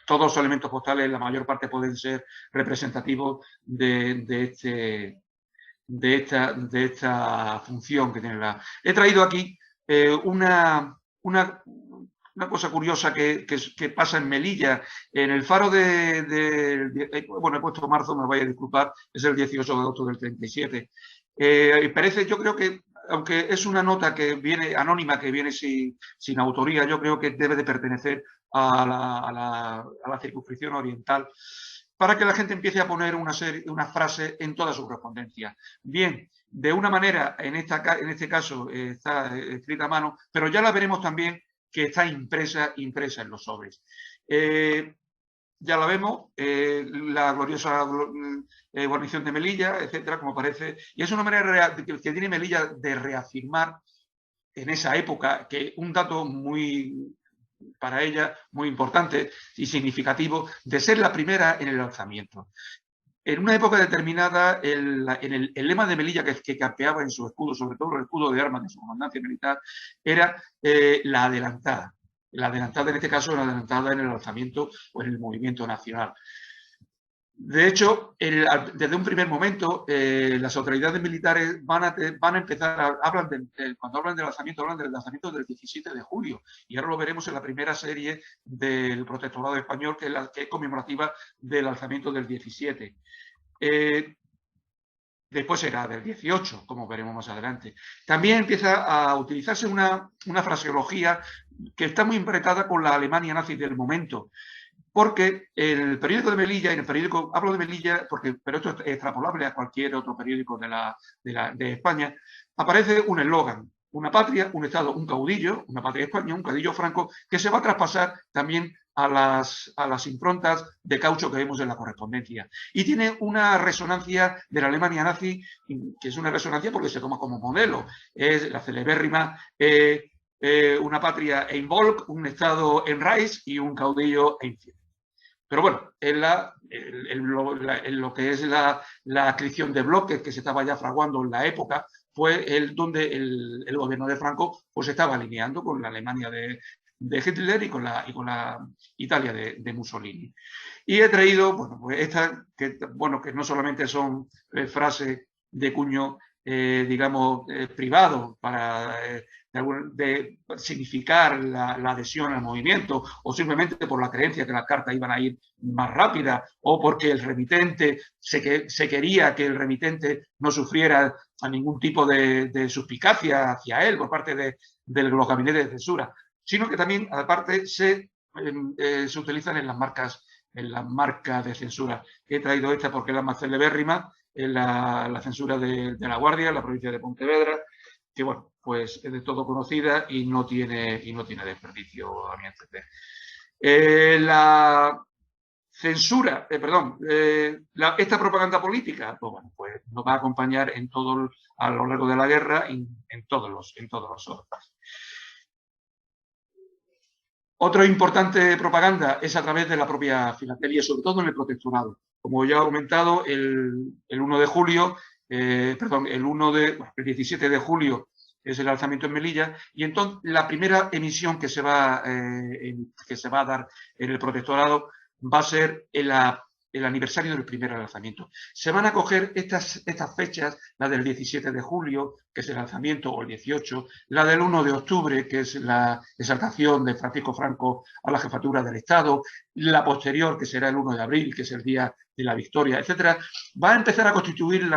Todos los elementos postales, la mayor parte, pueden ser representativos de esta función que tiene la... He traído aquí una cosa curiosa que pasa en Melilla, en el faro bueno, he puesto marzo, me vaya a disculpar, es el 18 de agosto del 37. Parece, yo creo que, aunque es una nota que viene anónima, que viene sin autoría, yo creo que debe de pertenecer a la circunscripción oriental, para que la gente empiece a poner una frase en toda su correspondencia. Bien, de una manera, en este caso está escrita a mano, pero ya la veremos también que está impresa en los sobres. Ya la vemos, la gloriosa guarnición de Melilla, etcétera, como parece, y es una manera que tiene Melilla de reafirmar en esa época, que un dato para ella muy importante y significativo, de ser la primera en el alzamiento. En una época determinada, el lema de Melilla que campeaba en su escudo, sobre todo el escudo de armas de su comandancia militar, era la adelantada. La adelantada, en este caso, la adelantada en el alzamiento o en el movimiento nacional. De hecho, desde un primer momento, las autoridades militares van a empezar, cuando hablan del lanzamiento del 17 de julio, y ahora lo veremos en la primera serie del Protectorado Español, que es conmemorativa del alzamiento del 17. Después será del 18, como veremos más adelante. También empieza a utilizarse una fraseología que está muy impregnadas con la Alemania nazi del momento, porque el periódico de Melilla, hablo de Melilla, pero esto es extrapolable a cualquier otro periódico de España, aparece un eslogan: una patria, un Estado, un caudillo, una patria España, un caudillo Franco, que se va a traspasar también a las improntas de caucho que vemos en la correspondencia. Y tiene una resonancia de la Alemania nazi, que es una resonancia porque se toma como modelo. Es la celebérrima una patria en Volk, un Estado en Reich y un caudillo en Fiel. Pero bueno, en lo que es la adscripción de bloques que se estaba ya fraguando en la época, fue donde el gobierno de Franco pues estaba alineando con la Alemania de Hitler y con la Italia de Mussolini. Y he traído, bueno, pues estas, que no solamente son frases de cuño, digamos, privado para de significar la adhesión al movimiento, o simplemente por la creencia que las cartas iban a ir más rápidas, o porque el remitente se quería que el remitente no sufriera a ningún tipo de suspicacia hacia él por parte de los gabinetes de censura, sino que también, aparte, se utilizan en las marcas de censura. He traído esta porque es la más celebérrima, en la censura de La Guardia, en la provincia de Pontevedra, que bueno, pues es de todo conocida y no tiene desperdicio a mi entender. La censura, esta propaganda política, pues bueno, pues nos va a acompañar a lo largo de la guerra en todos los órdenes. Otra importante propaganda es a través de la propia filatelia, sobre todo en el protectorado. Como ya he comentado, el 17 de julio es el alzamiento en Melilla, y entonces la primera emisión que se va a dar en el protectorado va a ser el aniversario del primer alzamiento. Se van a coger estas fechas, la del 17 de julio, que es el alzamiento, o el 18, la del 1 de octubre, que es la exaltación de Francisco Franco a la jefatura del Estado, la posterior, que será el 1 de abril, que es el día de la victoria, etcétera. Va a empezar a constituir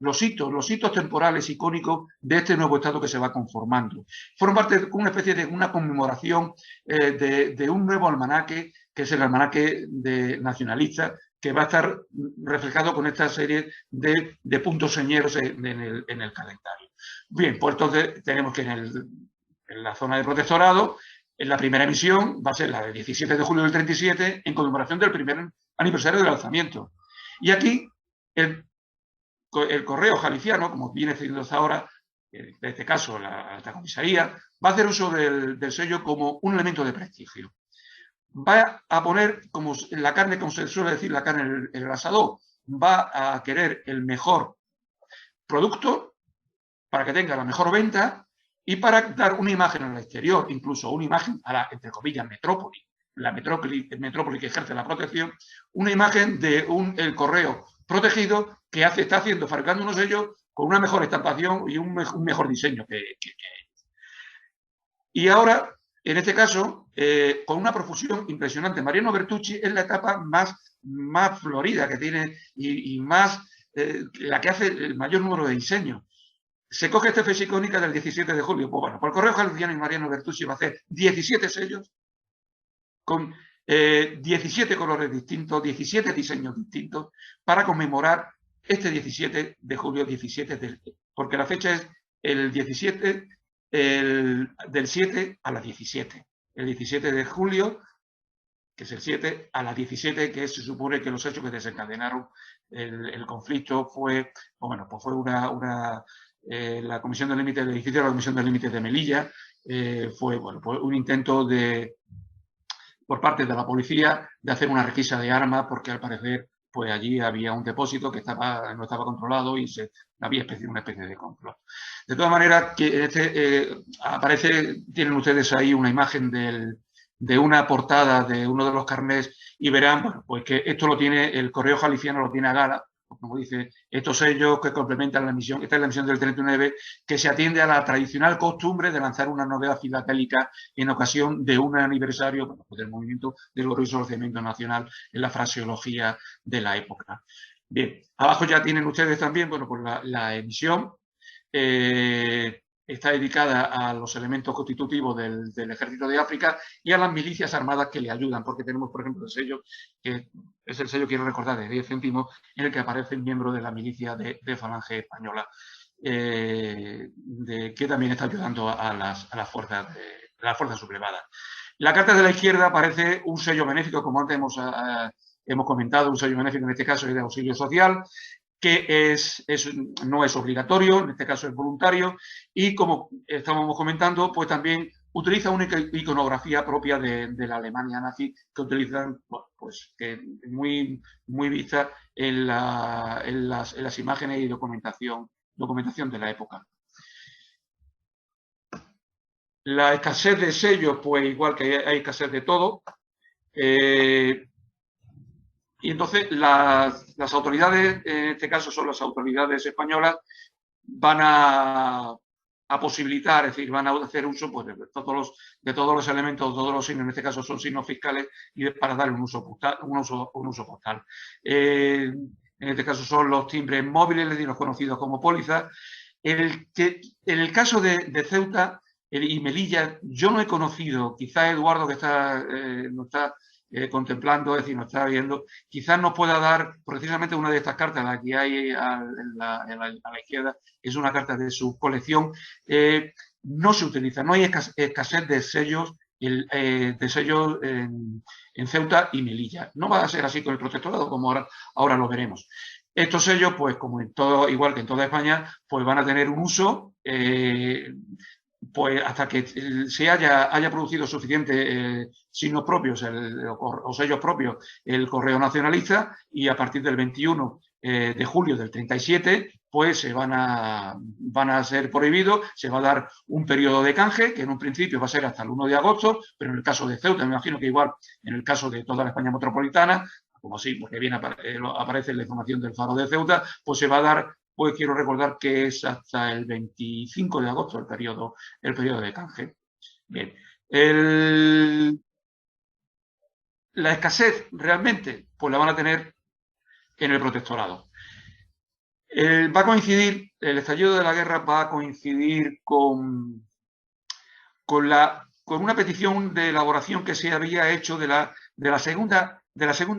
los hitos temporales icónicos de este nuevo Estado que se va conformando. Forma parte de una especie de una conmemoración de un nuevo almanaque, que es el almanaque nacionalista, que va a estar reflejado con esta serie de puntos señeros en el calendario. Bien, pues entonces tenemos que en la zona de protectorado, en la primera emisión va a ser la del 17 de julio del 37, en conmemoración del primer aniversario del alzamiento. Y aquí el correo jalisciano, como viene siendo hasta ahora, en este caso la alta comisaría, va a hacer uso del sello como un elemento de prestigio. Va a poner como la carne, como se suele decir, la carne en el asador, va a querer el mejor producto para que tenga la mejor venta y para dar una imagen al exterior, incluso una imagen a la, entre comillas, metrópoli, la metrópoli que ejerce la protección, una imagen de el correo protegido que está haciendo, fabricando unos sellos con una mejor estampación y un mejor diseño y ahora, en este caso, con una profusión impresionante. Mariano Bertucci es la etapa más florida que tiene y más la que hace el mayor número de diseños. Se coge esta fecha icónica del 17 de julio. Pues bueno, por el Correo Jalisciano y Mariano Bertucci va a hacer 17 sellos con 17 colores distintos, 17 diseños distintos para conmemorar este 17 de julio, porque la fecha es el 17 del 7 a las 17. El 17 de julio, que es el 7, a las 17, que se supone que los hechos que desencadenaron el conflicto fue, bueno, pues fue la Comisión del Límite del edificio, la Comisión del Límite de Melilla, fue bueno, pues un intento por parte de la policía de hacer una requisa de armas porque al parecer pues allí había un depósito que no estaba controlado y había una especie de complot. De todas maneras, tienen ustedes ahí una imagen de una portada de uno de los carnés y verán, bueno, pues que esto lo tiene, el Correo Jalisciano lo tiene a gala, como dice, estos sellos que complementan la misión, esta es la misión del 39, que se atiende a la tradicional costumbre de lanzar una novedad filatélica en ocasión de un aniversario, bueno, pues del movimiento del glorioso alzamiento nacional en la fraseología de la época. Bien, abajo ya tienen ustedes también, bueno, pues la emisión. Está dedicada a los elementos constitutivos del Ejército de África y a las milicias armadas que le ayudan, porque tenemos, por ejemplo, el sello, que es el sello, quiero recordar, de 10 céntimos, en el que aparece el miembro de la milicia de Falange Española, que también está ayudando a las fuerzas sublevadas. La Carta de la Izquierda aparece un sello benéfico, como antes hemos comentado, un sello benéfico en este caso es de auxilio social, que no es obligatorio, en este caso es voluntario, y como estábamos comentando, pues también utiliza una iconografía propia de la Alemania nazi, que utilizan, bueno, pues que muy vista en las imágenes y documentación de la época. La escasez de sellos, pues igual que hay escasez de todo. Y entonces las autoridades, en este caso son las autoridades españolas, van a posibilitar, es decir, van a hacer uso pues, de todos los elementos, todos los signos, en este caso son signos fiscales, y para dar un uso postal. En este caso son los timbres móviles, los conocidos como pólizas. En el caso de Ceuta y Melilla, yo no he conocido, quizá Eduardo que no está contemplando, es decir, nos está viendo, quizás nos pueda dar precisamente una de estas cartas, la que hay a la izquierda, es una carta de su colección, no se utiliza, no hay escasez de sellos en Ceuta y Melilla. No va a ser así con el protectorado, como ahora lo veremos. Estos sellos, pues como igual que en toda España, pues van a tener un uso pues hasta que se haya producido suficientes signos propios o sellos propios el Correo Nacionalista, y a partir del 21 de julio del 37 pues van a ser prohibidos, se va a dar un periodo de canje que en un principio va a ser hasta el 1 de agosto, pero en el caso de Ceuta, me imagino que igual en el caso de toda la España metropolitana, como así, porque bien aparece la información del Faro de Ceuta, pues se va a dar, pues quiero recordar que es hasta el 25 de agosto el periodo de canje. Bien. La escasez realmente, pues la van a tener en el protectorado. Va a coincidir, el estallido de la guerra va a coincidir con una petición de elaboración que se había hecho de la segunda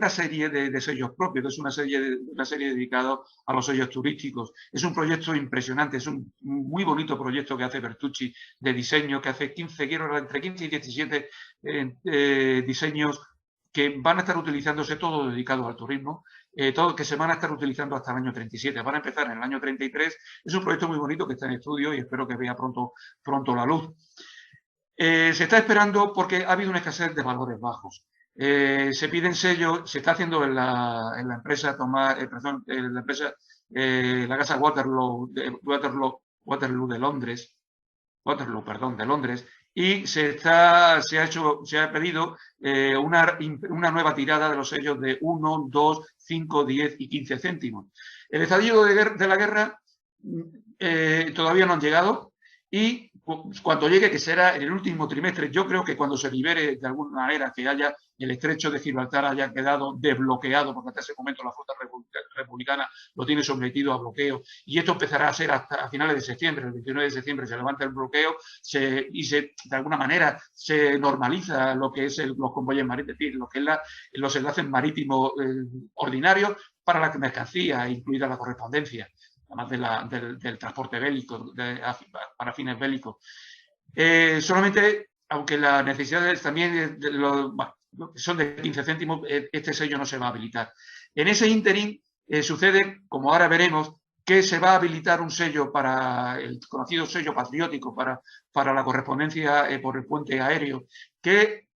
serie de sellos propios. Es una serie dedicada a los sellos turísticos. Es un proyecto impresionante, es un muy bonito proyecto que hace Bertucci de diseño, que hace entre 15 y 17 diseños que van a estar utilizándose todo dedicado al turismo, todo que se van a estar utilizando hasta el año 37. Van a empezar en el año 33. Es un proyecto muy bonito que está en estudio y espero que vea pronto la luz. Se está esperando porque ha habido una escasez de valores bajos. Se piden sellos, se está haciendo en la empresa la casa Waterloo de Londres, de Londres, y se ha pedido una nueva tirada de los sellos de 1, 2, 5, 10 y 15 céntimos. El estallido de la guerra todavía no han llegado y cuando llegue, que será en el último trimestre, yo creo que cuando se libere de alguna manera, que haya el estrecho de Gibraltar haya quedado desbloqueado, porque hasta ese momento la flota republicana lo tiene sometido a bloqueo, y esto empezará a ser hasta a finales de septiembre, el 29 de septiembre se levanta el bloqueo de alguna manera se normaliza lo que es los convoyes marítimos, es decir, lo que es los enlaces marítimos ordinarios para la mercancía, incluida la correspondencia, además del transporte bélico, para fines bélicos. Solamente, aunque las necesidades también son de 15 céntimos, este sello no se va a habilitar. En ese ínterin sucede, como ahora veremos, que se va a habilitar un sello para el conocido sello patriótico para la correspondencia por el puente aéreo, que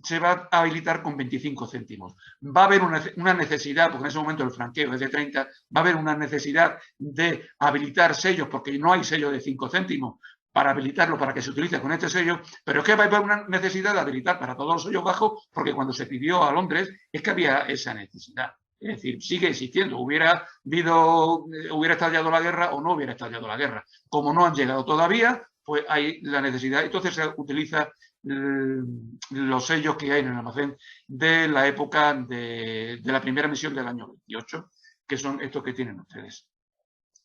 se va a habilitar con 25 céntimos. Va a haber una necesidad, porque en ese momento el franqueo es de 30, va a haber una necesidad de habilitar sellos, porque no hay sello de 5 céntimos, para habilitarlo, para que se utilice con este sello, pero es que va a haber una necesidad de habilitar para todos los sellos bajos, porque cuando se pidió a Londres es que había esa necesidad. Es decir, sigue existiendo. Hubiera estallado la guerra o no hubiera estallado la guerra. Como no han llegado todavía, pues hay la necesidad. Entonces se utiliza los sellos que hay en el almacén de la época de la primera misión del año 28, que son estos que tienen ustedes.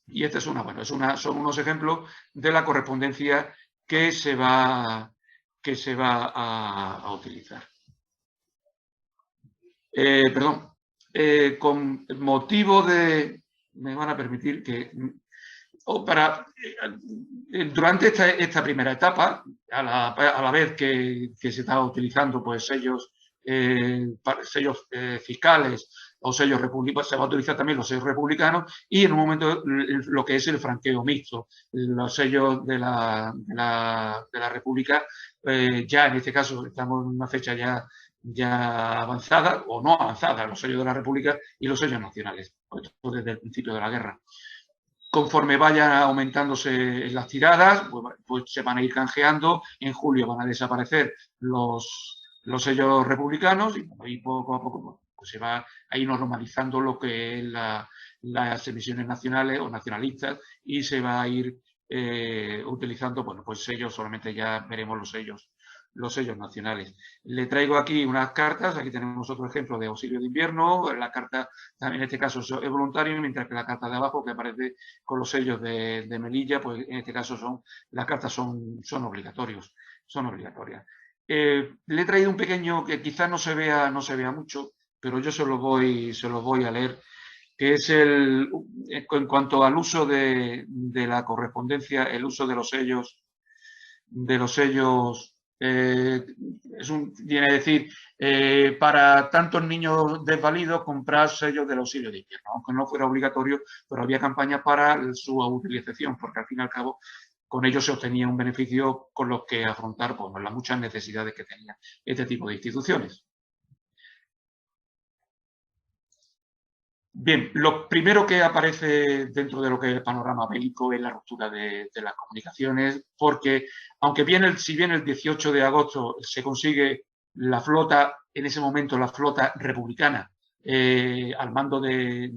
Y este son unos ejemplos de la correspondencia que se va a utilizar. Con motivo de... Me van a permitir que... durante esta primera etapa, a la vez que se está utilizando pues, sellos fiscales o sellos republicanos, se va a utilizar también los sellos republicanos y en un momento lo que es el franqueo mixto, los sellos de la República, ya en este caso estamos en una fecha ya avanzada o no avanzada, los sellos de la República y los sellos nacionales, desde el principio de la guerra. Conforme vayan aumentándose las tiradas, pues se van a ir canjeando. En julio van a desaparecer los sellos republicanos y poco a poco pues se va a ir normalizando lo que es las emisiones nacionales o nacionalistas y se va a ir utilizando, bueno, pues sellos, solamente ya veremos los sellos nacionales. Le traigo aquí unas cartas, aquí tenemos otro ejemplo de auxilio de invierno, la carta en este caso es voluntario, mientras que la carta de abajo que aparece con los sellos de Melilla, pues en este caso las cartas son obligatorias. Le he traído un pequeño que quizás no se vea mucho, pero yo se lo voy a leer, que es en cuanto al uso de la correspondencia, el uso de los sellos, viene a decir, para tantos niños desvalidos comprar sellos del auxilio de invierno, aunque no fuera obligatorio, pero había campañas para su utilización, porque al fin y al cabo con ellos se obtenía un beneficio con los que afrontar pues, las muchas necesidades que tenían este tipo de instituciones. Bien, lo primero que aparece dentro de lo que es el panorama bélico es la ruptura de las comunicaciones, porque aunque si bien el 18 de agosto se consigue la flota, en ese momento la flota republicana, al mando de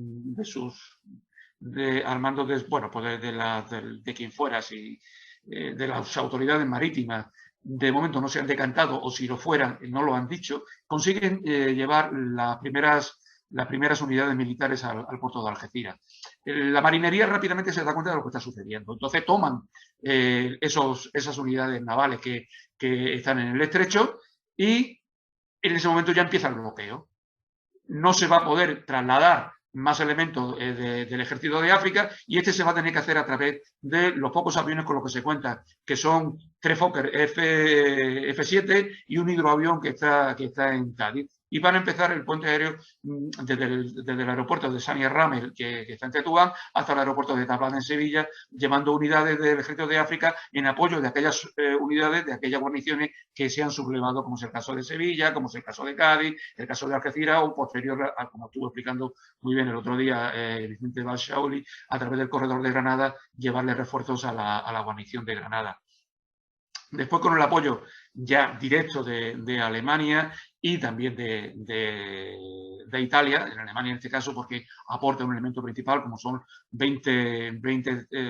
quien fuera, de las autoridades marítimas, de momento no se han decantado, o si lo fueran, no lo han dicho, consiguen llevar las primeras unidades militares al puerto de Algeciras. La marinería rápidamente se da cuenta de lo que está sucediendo. Entonces toman esas unidades navales que están en el estrecho y en ese momento ya empieza el bloqueo. No se va a poder trasladar más elementos del ejército de África y se va a tener que hacer a través de los pocos aviones con los que se cuenta, que son 3 Fokker F-7 y un hidroavión que está en Cádiz. y van a empezar el puente aéreo desde el aeropuerto de Sani Ramel, que está en Tetuán, hasta el aeropuerto de Tablada en Sevilla, llevando unidades del Ejército de África en apoyo de aquellas unidades, de aquellas guarniciones que se han sublevado, como es el caso de Sevilla, como es el caso de Cádiz, el caso de Algeciras, o posterior, como estuvo explicando muy bien el otro día Vicente Balshauli, a través del corredor de Granada, llevarle refuerzos a la guarnición de Granada. Después, con el apoyo ya directo de Alemania y también de Italia, en Alemania en este caso, porque aporta un elemento principal, como son 20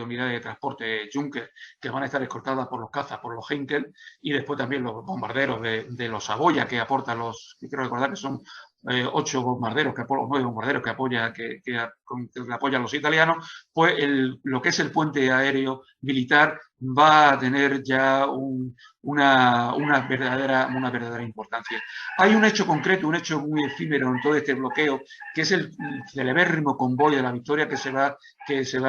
unidades de transporte Junker, que van a estar escoltadas por los cazas, por los Heinkel, y después también los bombarderos de los Saboya, que aportan quiero recordar que son 8 bombarderos, 9 bombarderos que apoyan los italianos, pues lo que es el puente aéreo militar va a tener ya una verdadera importancia. Hay un hecho concreto, un hecho muy efímero en todo este bloqueo, que es el celebérrimo convoy de la Victoria que se va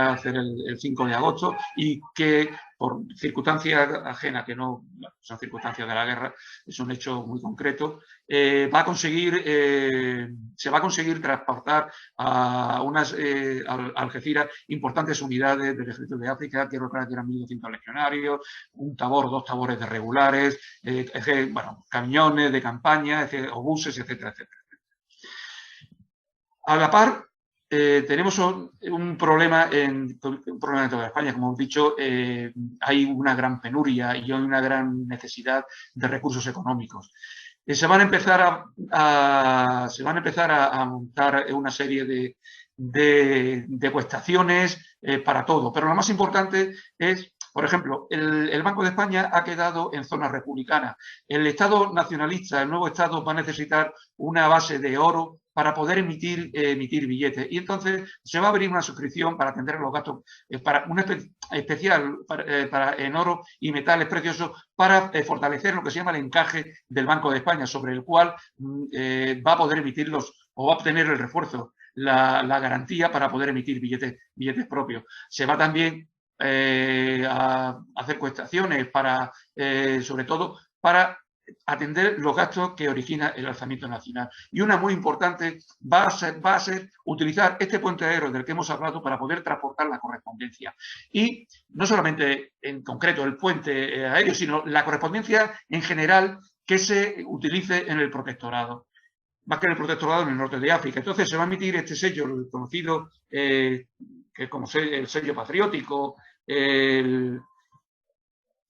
a hacer el 5 de agosto y que, por circunstancias ajenas, que no son circunstancias de la guerra, es un hecho muy concreto, se va a conseguir transportar a Algeciras importantes unidades del Ejército de África, que eran 1.200 legionarios, un tabor, 2 tabores de regulares, camiones de campaña, obuses, etcétera, etcétera. A la par, tenemos un problema en toda España. Como hemos dicho, hay una gran penuria y hay una gran necesidad de recursos económicos. Se van a empezar a montar una serie de cuestaciones para todo, pero lo más importante es, por ejemplo, el Banco de España ha quedado en zona republicana. El Estado nacionalista, el nuevo Estado, va a necesitar una base de oro para poder emitir billetes. Y entonces se va a abrir una suscripción para atender los gastos, para una especial en oro y metales preciosos, para fortalecer lo que se llama el encaje del Banco de España, sobre el cual va a poder emitirlos o va a obtener el refuerzo, la garantía para poder emitir billetes propios. Se va también a hacer cuestaciones sobre todo para atender los gastos que origina el alzamiento nacional. Y una muy importante va a ser utilizar este puente aéreo del que hemos hablado para poder transportar la correspondencia. Y no solamente en concreto el puente aéreo, sino la correspondencia en general que se utilice en el protectorado. Más que en el protectorado en el norte de África. Entonces se va a emitir este sello, el conocido que como el sello patriótico,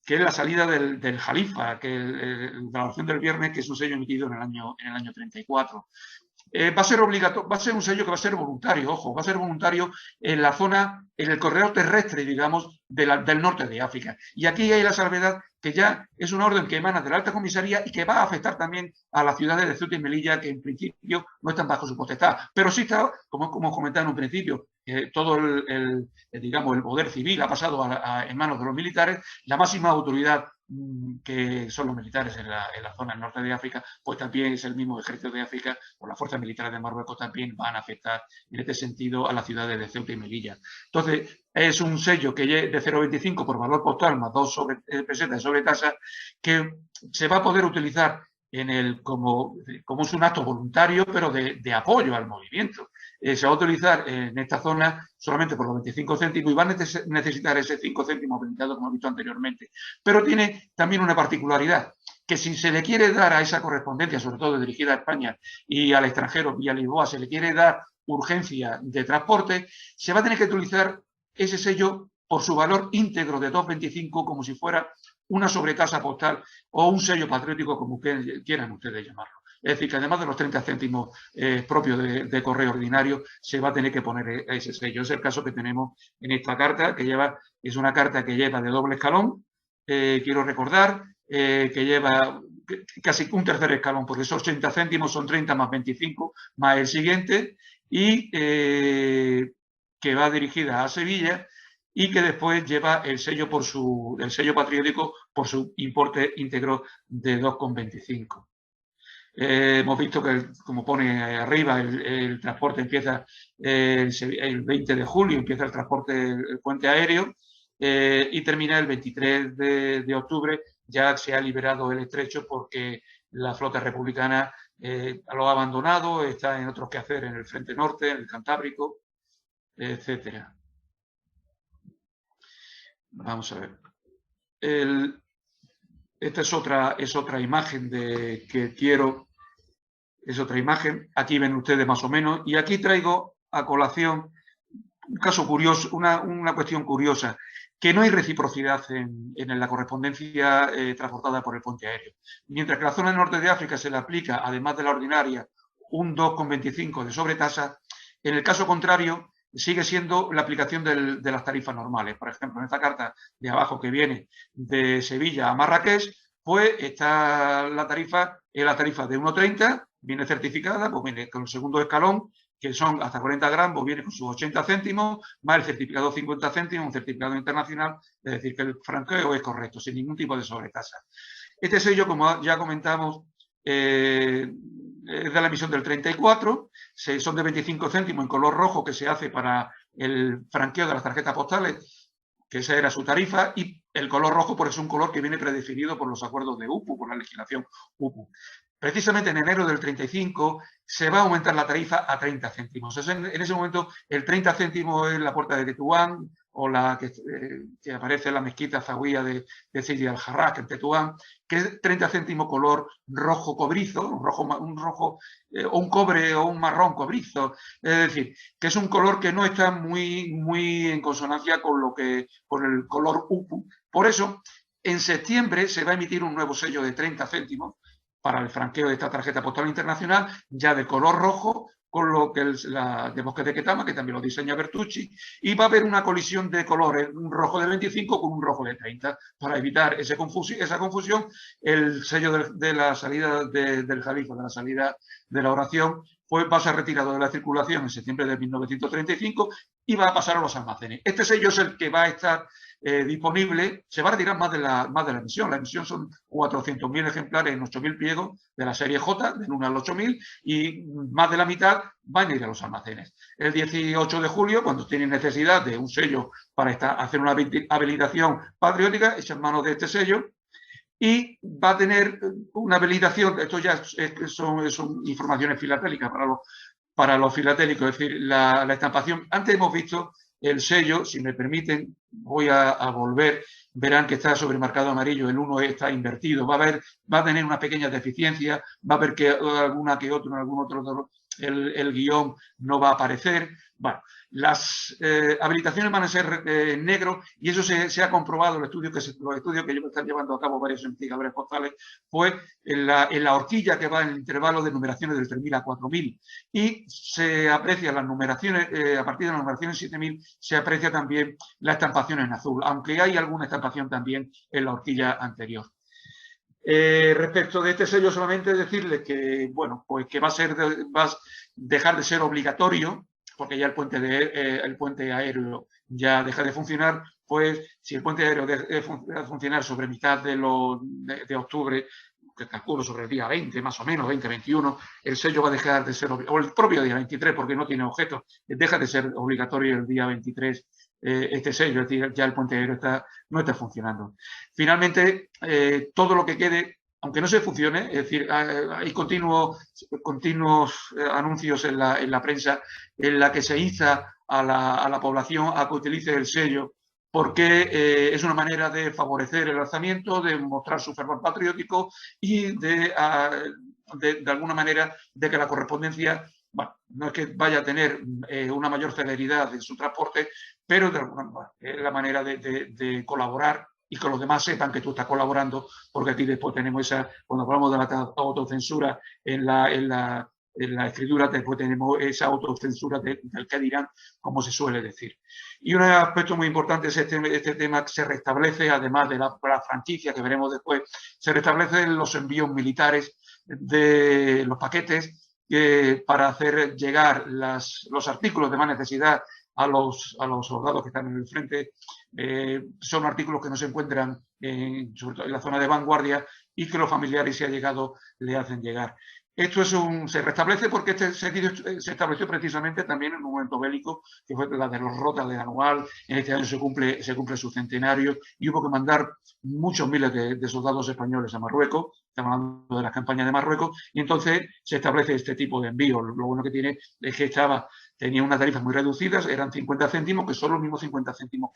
que es la salida del Jalifa, de la oración del viernes, que es un sello emitido en el año 34. Va a ser obligatorio, va a ser un sello que va a ser voluntario, ojo, va a ser voluntario en la zona, en el corredor terrestre, digamos, del norte de África. Y aquí hay la salvedad que ya es una orden que emana de la alta comisaría y que va a afectar también a las ciudades de Ceuta y Melilla, que en principio no están bajo su potestad. Pero sí está, como comentaba en un principio, todo el poder civil ha pasado en manos de los militares. La máxima autoridad, que son los militares en la zona del norte de África, pues también es el mismo Ejército de África, o las fuerzas militares de Marruecos también van a afectar en este sentido a las ciudades de Ceuta y Melilla. Entonces, es un sello que de 0,25 por valor postal más 2 pesetas sobre tasa, que se va a poder utilizar como es un acto voluntario, pero de apoyo al movimiento. Se va a utilizar en esta zona solamente por los 25 céntimos y va a necesitar ese 5 céntimos blindado, como he visto anteriormente. Pero tiene también una particularidad, que si se le quiere dar a esa correspondencia, sobre todo dirigida a España y al extranjero vía Lisboa, se le quiere dar urgencia de transporte, se va a tener que utilizar ese sello por su valor íntegro de 2,25, como si fuera una sobretasa postal o un sello patriótico, como quieran ustedes llamarlo. Es decir, que además de los 30 céntimos propios de correo ordinario, se va a tener que poner ese sello. Es el caso que tenemos en esta carta, es una carta que lleva de doble escalón, quiero recordar, que lleva casi un tercer escalón, porque esos 80 céntimos son 30 más 25, más el siguiente, y que va dirigida a Sevilla, y que después lleva el sello patriótico por su importe íntegro de 2,25. Hemos visto que, como pone arriba, el transporte empieza el 20 de julio, empieza el transporte, el puente aéreo, y termina el 23 de octubre. Ya se ha liberado el estrecho porque la flota republicana lo ha abandonado, está en otros quehaceres en el frente norte, en el Cantábrico, etcétera. Vamos a ver. Esta es otra imagen que quiero. Es otra imagen. Aquí ven ustedes más o menos. Y aquí traigo a colación un caso curioso, una cuestión curiosa, que no hay reciprocidad en la correspondencia transportada por el puente aéreo. Mientras que a la zona norte de África se le aplica, además de la ordinaria, un 2,25 de sobretasa, en el caso contrario sigue siendo la aplicación de las tarifas normales. Por ejemplo, en esta carta de abajo que viene de Sevilla a Marrakech, pues está la tarifa de 1,30, viene certificada, pues viene con el segundo escalón, que son hasta 40 gramos, viene con sus 80 céntimos, más el certificado 50 céntimos, un certificado internacional, es decir, que el franqueo es correcto, sin ningún tipo de sobretasa. Este sello, como ya comentamos, es de la emisión del 34, son de 25 céntimos en color rojo que se hace para el franqueo de las tarjetas postales, que esa era su tarifa, y el color rojo pues es un color que viene predefinido por los acuerdos de UPU, por la legislación UPU. Precisamente en enero del 35 se va a aumentar la tarifa a 30 céntimos. En ese momento el 30 céntimos es la puerta de Tetuán, o la que aparece en la mezquita zahuía de Sidi al-Jarrah, en Tetuán, que es 30 céntimos color rojo cobrizo, un rojo o un cobre o un marrón cobrizo. Es decir, que es un color que no está muy en consonancia con el color UPU. Por eso, en septiembre se va a emitir un nuevo sello de 30 céntimos para el franqueo de esta tarjeta postal internacional, ya de color rojo, con lo que es la de Bosque de Ketama, que también lo diseña Bertucci, y va a haber una colisión de colores, un rojo de 25 con un rojo de 30, para evitar esa confusión. El sello de la salida del Jalifa, de la salida de la oración, pues va a ser retirado de la circulación en septiembre de 1935 y va a pasar a los almacenes. Este sello es el que va a estar disponible, se va a retirar más de la emisión. La emisión son 400.000 ejemplares en 8.000 pliegos de la serie J, del 1 al 8.000, y más de la mitad van a ir a los almacenes. El 18 de julio, cuando tienen necesidad de un sello para hacer una habilitación patriótica, echan mano de este sello y va a tener una habilitación. Esto ya son informaciones filatélicas para los filatélicos, es decir, la estampación. Antes hemos visto el sello, si me permiten, voy a volver, verán que está sobremarcado amarillo, el 1 está invertido, va a tener una pequeña deficiencia, va a ver que alguna que otro, en algún otro el guión no va a aparecer. Bueno, las habilitaciones van a ser negro, y eso se ha comprobado en los estudios que están llevando a cabo varios investigadores postales, pues en la horquilla que va en el intervalo de numeraciones del 3.000 a 4.000, y se aprecia las numeraciones, a partir de las numeraciones 7.000, se aprecia también la estampación en azul, aunque hay alguna estampación también en la horquilla anterior. Respecto de este sello, solamente decirles que, bueno, pues que va a dejar de ser obligatorio, porque ya el puente aéreo ya deja de funcionar. Pues si el puente aéreo deja de funcionar sobre mitad de octubre, que calculo sobre el día 20, más o menos, 20-21, el sello va a dejar de ser, o el propio día 23, porque no tiene objeto, deja de ser obligatorio el día 23 este sello, es decir, ya el puente aéreo no está funcionando. Finalmente, todo lo que quede, aunque no se funcione, es decir, hay continuos anuncios en la prensa en la que se insta a la población a que utilice el sello, porque es una manera de favorecer el alzamiento, de mostrar su fervor patriótico y de alguna manera de que la correspondencia, bueno, no es que vaya a tener una mayor celeridad en su transporte, pero de alguna manera es la manera de colaborar y que los demás sepan que tú estás colaborando, porque aquí después tenemos cuando hablamos de la autocensura en la escritura, después tenemos esa autocensura del que dirán, como se suele decir. Y un aspecto muy importante es este tema que se restablece, además de la franquicia que veremos después, se restablecen los envíos militares de los paquetes para hacer llegar los artículos de más necesidad a los soldados que están en el frente. Son artículos que no se encuentran sobre todo en la zona de vanguardia y que los familiares, si ha llegado, le hacen llegar. Esto se restablece porque este sitio se estableció precisamente también en un momento bélico, que fue la de los Rotas de Anual. En este año se cumple su centenario y hubo que mandar muchos miles de soldados españoles a Marruecos. Estamos hablando de las campañas de Marruecos, y entonces se establece este tipo de envío. Lo bueno que tiene es que tenía unas tarifas muy reducidas, eran 50 céntimos, que son los mismos 50 céntimos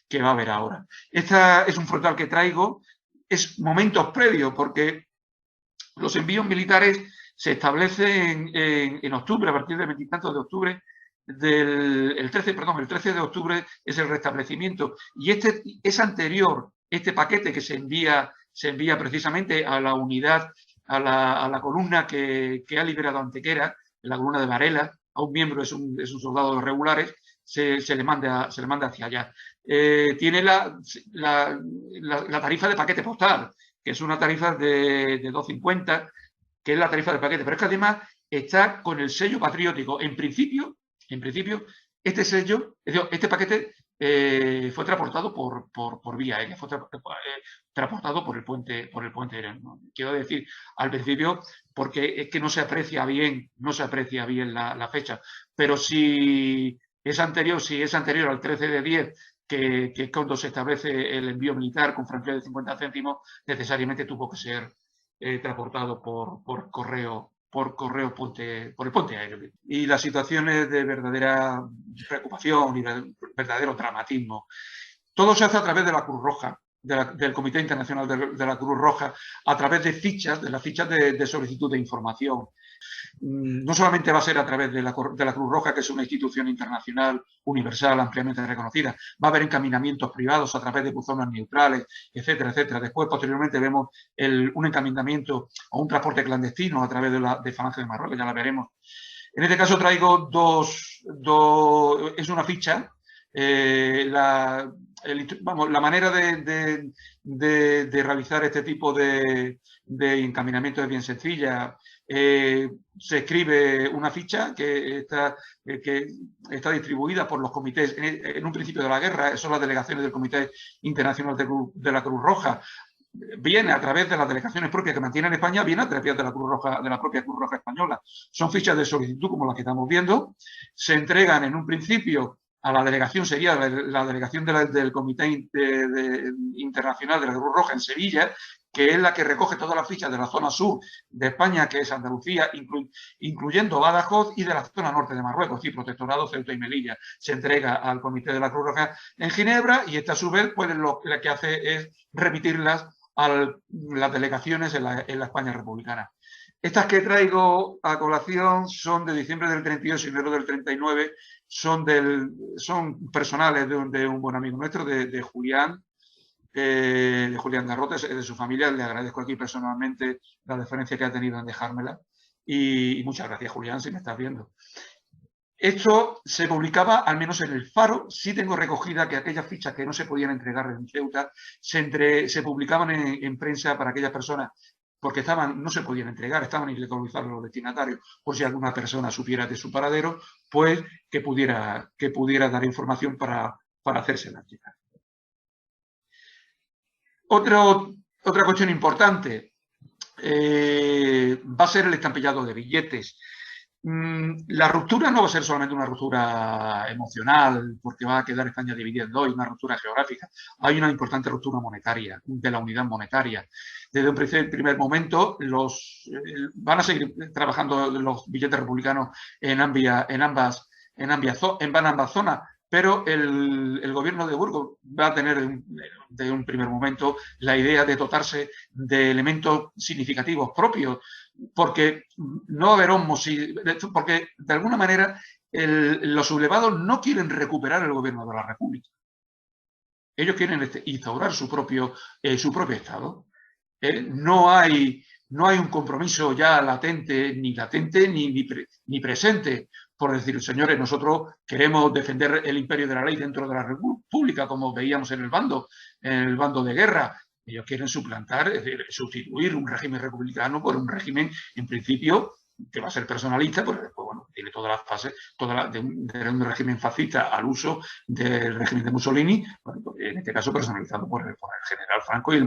que va a haber ahora. Esta es un frontal que traigo, es momentos previos, porque los envíos militares se establecen en octubre, a partir del 20 y tantos de octubre, el 13 de octubre es el restablecimiento. Y es anterior, este paquete que se envía precisamente a la unidad, a la columna que ha liberado Antequera, la columna de Varela, a un miembro, es un soldado de los regulares, se le manda hacia allá. Tiene la tarifa de paquete postal, que es una tarifa de 2,50, que es la tarifa del paquete, pero es que además está con el sello patriótico. En principio, este sello, este paquete fue transportado por vía aérea, fue transportado por el puente aéreo. ¿No? Quiero decir, al principio, porque es que no se aprecia bien la fecha, pero si es anterior al 13 de 10, que es cuando se establece el envío militar con franquía de 50 céntimos, necesariamente tuvo que ser transportado por correo por el puente aéreo. Y la situación es de verdadera preocupación y de verdadero dramatismo. Todo se hace a través de la Cruz Roja, del Comité Internacional de la Cruz Roja, a través de las fichas de solicitud de información. No solamente va a ser a través de la Cruz Roja, que es una institución internacional universal ampliamente reconocida, va a haber encaminamientos privados a través de buzones neutrales, etcétera, etcétera. Después, posteriormente, vemos un encaminamiento o un transporte clandestino a través de Falange de Marruecos, ya la veremos. En este caso traigo es una ficha. La manera de realizar este tipo de encaminamiento es bien sencilla. Se escribe una ficha que está distribuida por los comités, en un principio de la guerra, son las delegaciones del Comité Internacional de la Cruz Roja. Viene a través de las delegaciones propias que mantiene en España, viene a través de la Cruz Roja, de la propia Cruz Roja española. Son fichas de solicitud como las que estamos viendo. Se entregan en un principio a la delegación, sería la delegación del Comité Internacional de la Cruz Roja en Sevilla, que es la que recoge todas las fichas de la zona sur de España, que es Andalucía, incluyendo Badajoz, y de la zona norte de Marruecos, y Protectorado, Ceuta y Melilla. Se entrega al Comité de la Cruz Roja en Ginebra, y esta a su vez pues, lo que hace es remitirlas a las delegaciones en la España republicana. Estas que traigo a colación son de diciembre del 32 y enero del 39, son personales de un buen amigo nuestro, de Julián Garrote, de su familia. Le agradezco aquí personalmente la deferencia que ha tenido en dejármela. Y muchas gracias, Julián, si me estás viendo. Esto se publicaba, al menos en el Faro. Sí tengo recogida que aquellas fichas que no se podían entregar en Ceuta se publicaban en prensa para aquellas personas, porque no se podían entregar, estaban ilocalizados los destinatarios, por si alguna persona supiera de su paradero, pues que pudiera dar información para hacérsela llegar. Otra cuestión importante va a ser el estampillado de billetes. La ruptura no va a ser solamente una ruptura emocional, porque va a quedar España dividida en dos, y una ruptura geográfica. Hay una importante ruptura monetaria, de la unidad monetaria. Desde un primer momento van a seguir trabajando los billetes republicanos en ambas zonas, pero el gobierno de Burgos va a tener de un primer momento la idea de dotarse de elementos significativos propios, porque no va a haber porque de alguna manera los sublevados no quieren recuperar el gobierno de la República. Ellos quieren instaurar su propio Estado. No hay un compromiso ya latente ni presente por decir, señores, nosotros queremos defender el imperio de la ley dentro de la República, como veíamos en el bando de guerra. Ellos quieren suplantar, es decir, sustituir un régimen republicano por un régimen, en principio, que va a ser personalista, pero después, bueno, tiene todas las fases, de un régimen fascista al uso del régimen de Mussolini, bueno, en este caso personalizado por el general Franco y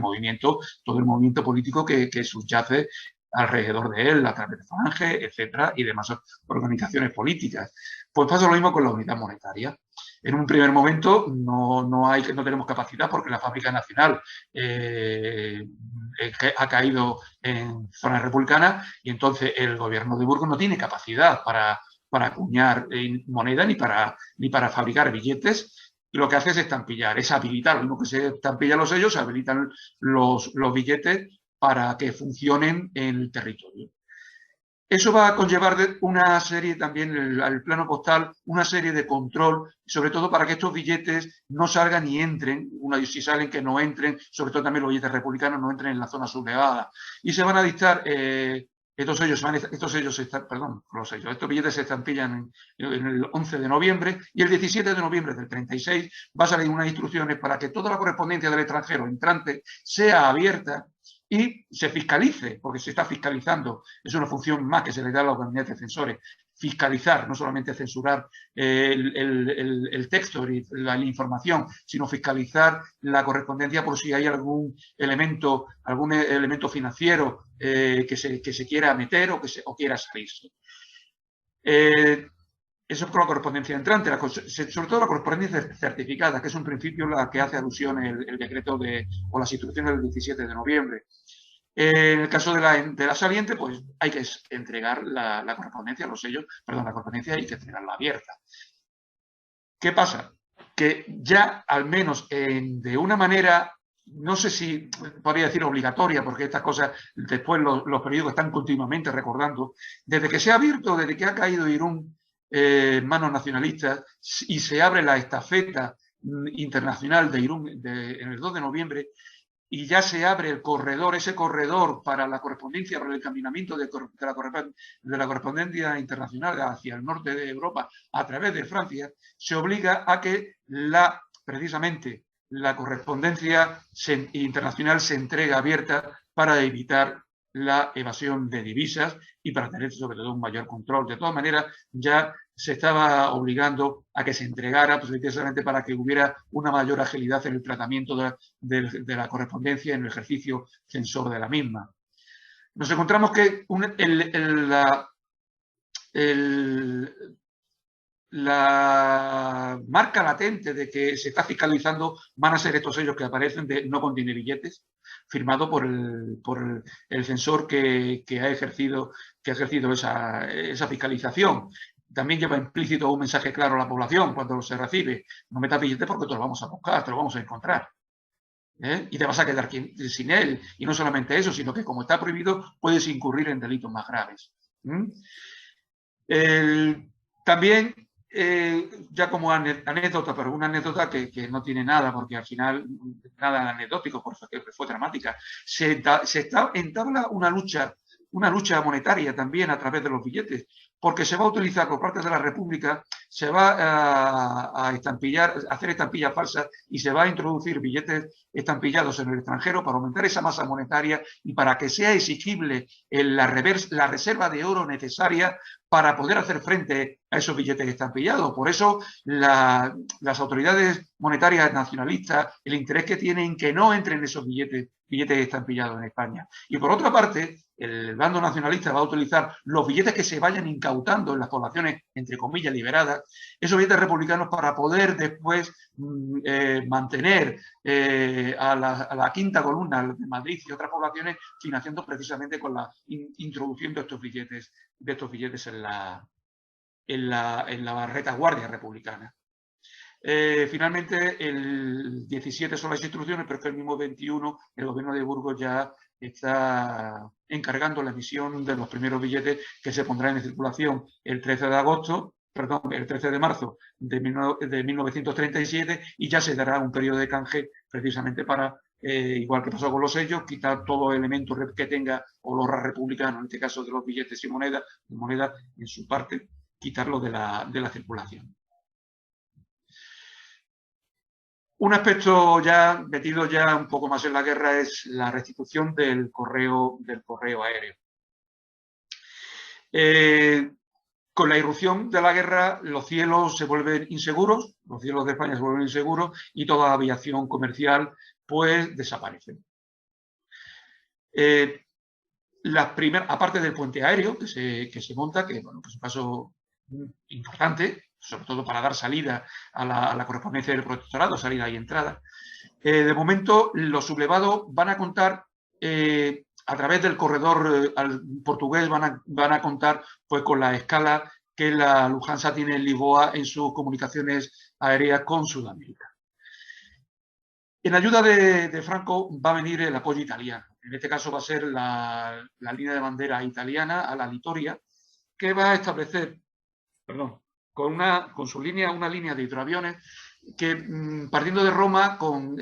todo el movimiento político que subyace alrededor de él, a través de Falange, etcétera, y demás organizaciones políticas. Pues pasa lo mismo con la unidad monetaria. En un primer momento no tenemos capacidad porque la fábrica nacional ha caído en zonas republicanas y entonces el gobierno de Burgos no tiene capacidad para acuñar moneda ni para fabricar billetes. Y lo que hace es estampillar, es habilitar. Lo mismo que se estampillan los sellos, se habilitan los billetes para que funcionen en el territorio. Eso va a conllevar una serie también, al plano postal, una serie de control, sobre todo para que estos billetes no salgan y entren, si salen que no entren, sobre todo también los billetes republicanos no entren en la zona sublevada. Y se van a dictar, estos billetes se estampillan en el 11 de noviembre y el 17 de noviembre del 36 va a salir unas instrucciones para que toda la correspondencia del extranjero entrante sea abierta y se fiscalice, porque se está fiscalizando. Es una función más que se le da a los gabinetes censores. Fiscalizar, no solamente censurar el texto y la información, sino fiscalizar la correspondencia por si hay algún elemento financiero que se quiera meter o quiera salirse. Eso es con la correspondencia entrante, sobre todo la correspondencia certificada, que es un principio a la que hace alusión el decreto o las instrucciones del 17 de noviembre. En el caso de la saliente, pues hay que entregar la correspondencia, los sellos, perdón, la correspondencia hay que entregarla abierta. ¿Qué pasa? Que ya al menos de una manera, no sé si podría decir obligatoria, porque estas cosas después los periódicos están continuamente recordando, desde que se ha abierto, desde que ha caído Irún, manos nacionalistas y se abre la estafeta internacional de Irún en el 2 de noviembre y ya se abre ese corredor para la correspondencia, para el encaminamiento de la correspondencia internacional hacia el norte de Europa a través de Francia, se obliga a que precisamente la correspondencia internacional se entregue abierta para evitar la evasión de divisas y para tener sobre todo un mayor control. De todas maneras, ya se estaba obligando a que se entregara precisamente para que hubiera una mayor agilidad en el tratamiento de la correspondencia en el ejercicio censor de la misma. Nos encontramos que la marca latente de que se está fiscalizando van a ser estos sellos que aparecen de no contiene billetes, firmado por el censor que ha ejercido esa fiscalización. También lleva implícito un mensaje claro a la población cuando se recibe: no metas billetes porque te lo vamos a buscar, te lo vamos a encontrar. Y te vas a quedar sin él. Y no solamente eso, sino que como está prohibido, puedes incurrir en delitos más graves. También, ya como anécdota, pero una anécdota que no tiene nada, porque al final nada anecdótico, porque fue dramática, se entabla una lucha monetaria también a través de los billetes, porque se va a utilizar por parte de la República, se va a hacer estampillas falsas y se va a introducir billetes estampillados en el extranjero para aumentar esa masa monetaria y para que sea exigible la reserva de oro necesaria para poder hacer frente a esos billetes estampillados. Por eso las autoridades monetarias nacionalistas, el interés que tienen que no entren esos billetes estampillados en España. Y por otra parte, el bando nacionalista va a utilizar los billetes que se vayan incautando en las poblaciones, entre comillas, liberadas, esos billetes republicanos para poder después mantener a la quinta columna de Madrid y otras poblaciones, financiando precisamente con la introducción de estos billetes en la retaguardia republicana. Finalmente, el 17 son las instrucciones, pero es que el mismo 21 el gobierno de Burgos ya está encargando la emisión de los primeros billetes que se pondrán en circulación el 13 de marzo de 1937 y ya se dará un periodo de canje precisamente para, igual que pasó con los sellos, quitar todo elemento que tenga olor a republicano, en este caso de los billetes y moneda en su parte, quitarlo de la circulación. Un aspecto ya metido ya un poco más en la guerra es la restitución del correo aéreo. Con la irrupción de la guerra, los cielos se vuelven inseguros, los cielos de España se vuelven inseguros y toda la aviación comercial pues desaparece. aparte del puente aéreo que se monta, que bueno, pues es un paso importante, sobre todo para dar salida a la correspondencia del protectorado, salida y entrada. De momento, los sublevados van a contar, a través del corredor portugués, van a contar pues, con la escala que la Lufthansa tiene en Lisboa en sus comunicaciones aéreas con Sudamérica. En ayuda de Franco va a venir el apoyo italiano. En este caso va a ser la línea de bandera italiana a la Litoria, que va a establecer, con su línea, una línea de hidroaviones que, partiendo de Roma, con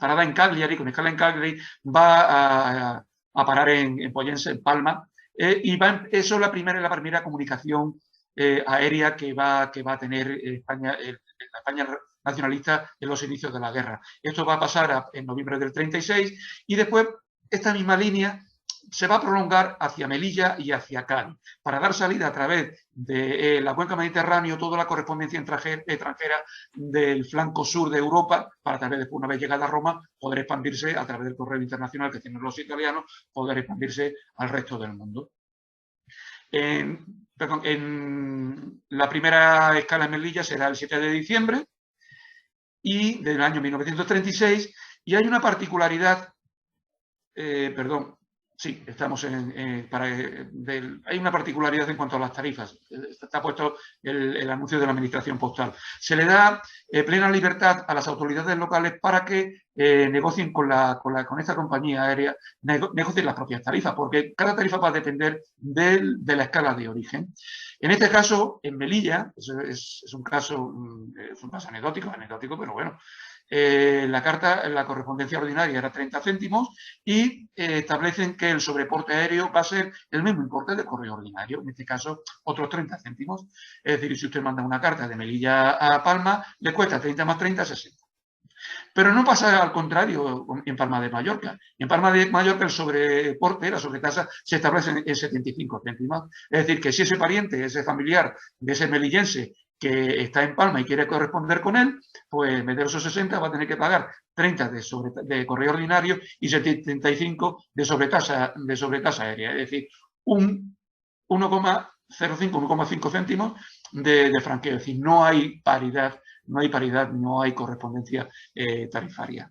parada en Cagliari, con escala en Cagliari, va a parar en Pollensa, en Palma, y eso es la primera comunicación aérea que va a tener España, la España nacionalista en los inicios de la guerra. Esto va a pasar en noviembre del 36 y después esta misma línea se va a prolongar hacia Melilla y hacia Cádiz, para dar salida a través de la cuenca mediterránea, toda la correspondencia extranjera del flanco sur de Europa, para tal vez después, una vez llegada a Roma, poder expandirse a través del correo internacional que tienen los italianos, poder expandirse al resto del mundo. En la primera escala en Melilla será el 7 de diciembre y del año 1936, y hay una particularidad, sí, estamos hay una particularidad en cuanto a las tarifas. Está puesto el anuncio de la Administración Postal. Se le da plena libertad a las autoridades locales para que negocien con esta compañía aérea, negocien las propias tarifas, porque cada tarifa va a depender de la escala de origen. En este caso, en Melilla, es un caso anecdótico, pero bueno, la correspondencia ordinaria era 30 céntimos y establecen que el sobreporte aéreo va a ser el mismo importe del correo ordinario, en este caso otros 30 céntimos. Es decir, si usted manda una carta de Melilla a Palma, le cuesta 30 más 30, 60. Pero no pasa al contrario en Palma de Mallorca. En Palma de Mallorca el sobreporte, la sobretasa, se establece en 75 céntimos. Es decir, que si ese pariente, ese familiar de ese melillense que está en Palma y quiere corresponder con él, pues en vez de esos 60 va a tener que pagar 30 de correo ordinario y 75 de sobretasa aérea. Es decir, un 1,05, 1,5 céntimos de franqueo. Es decir, no hay paridad, no hay correspondencia tarifaria.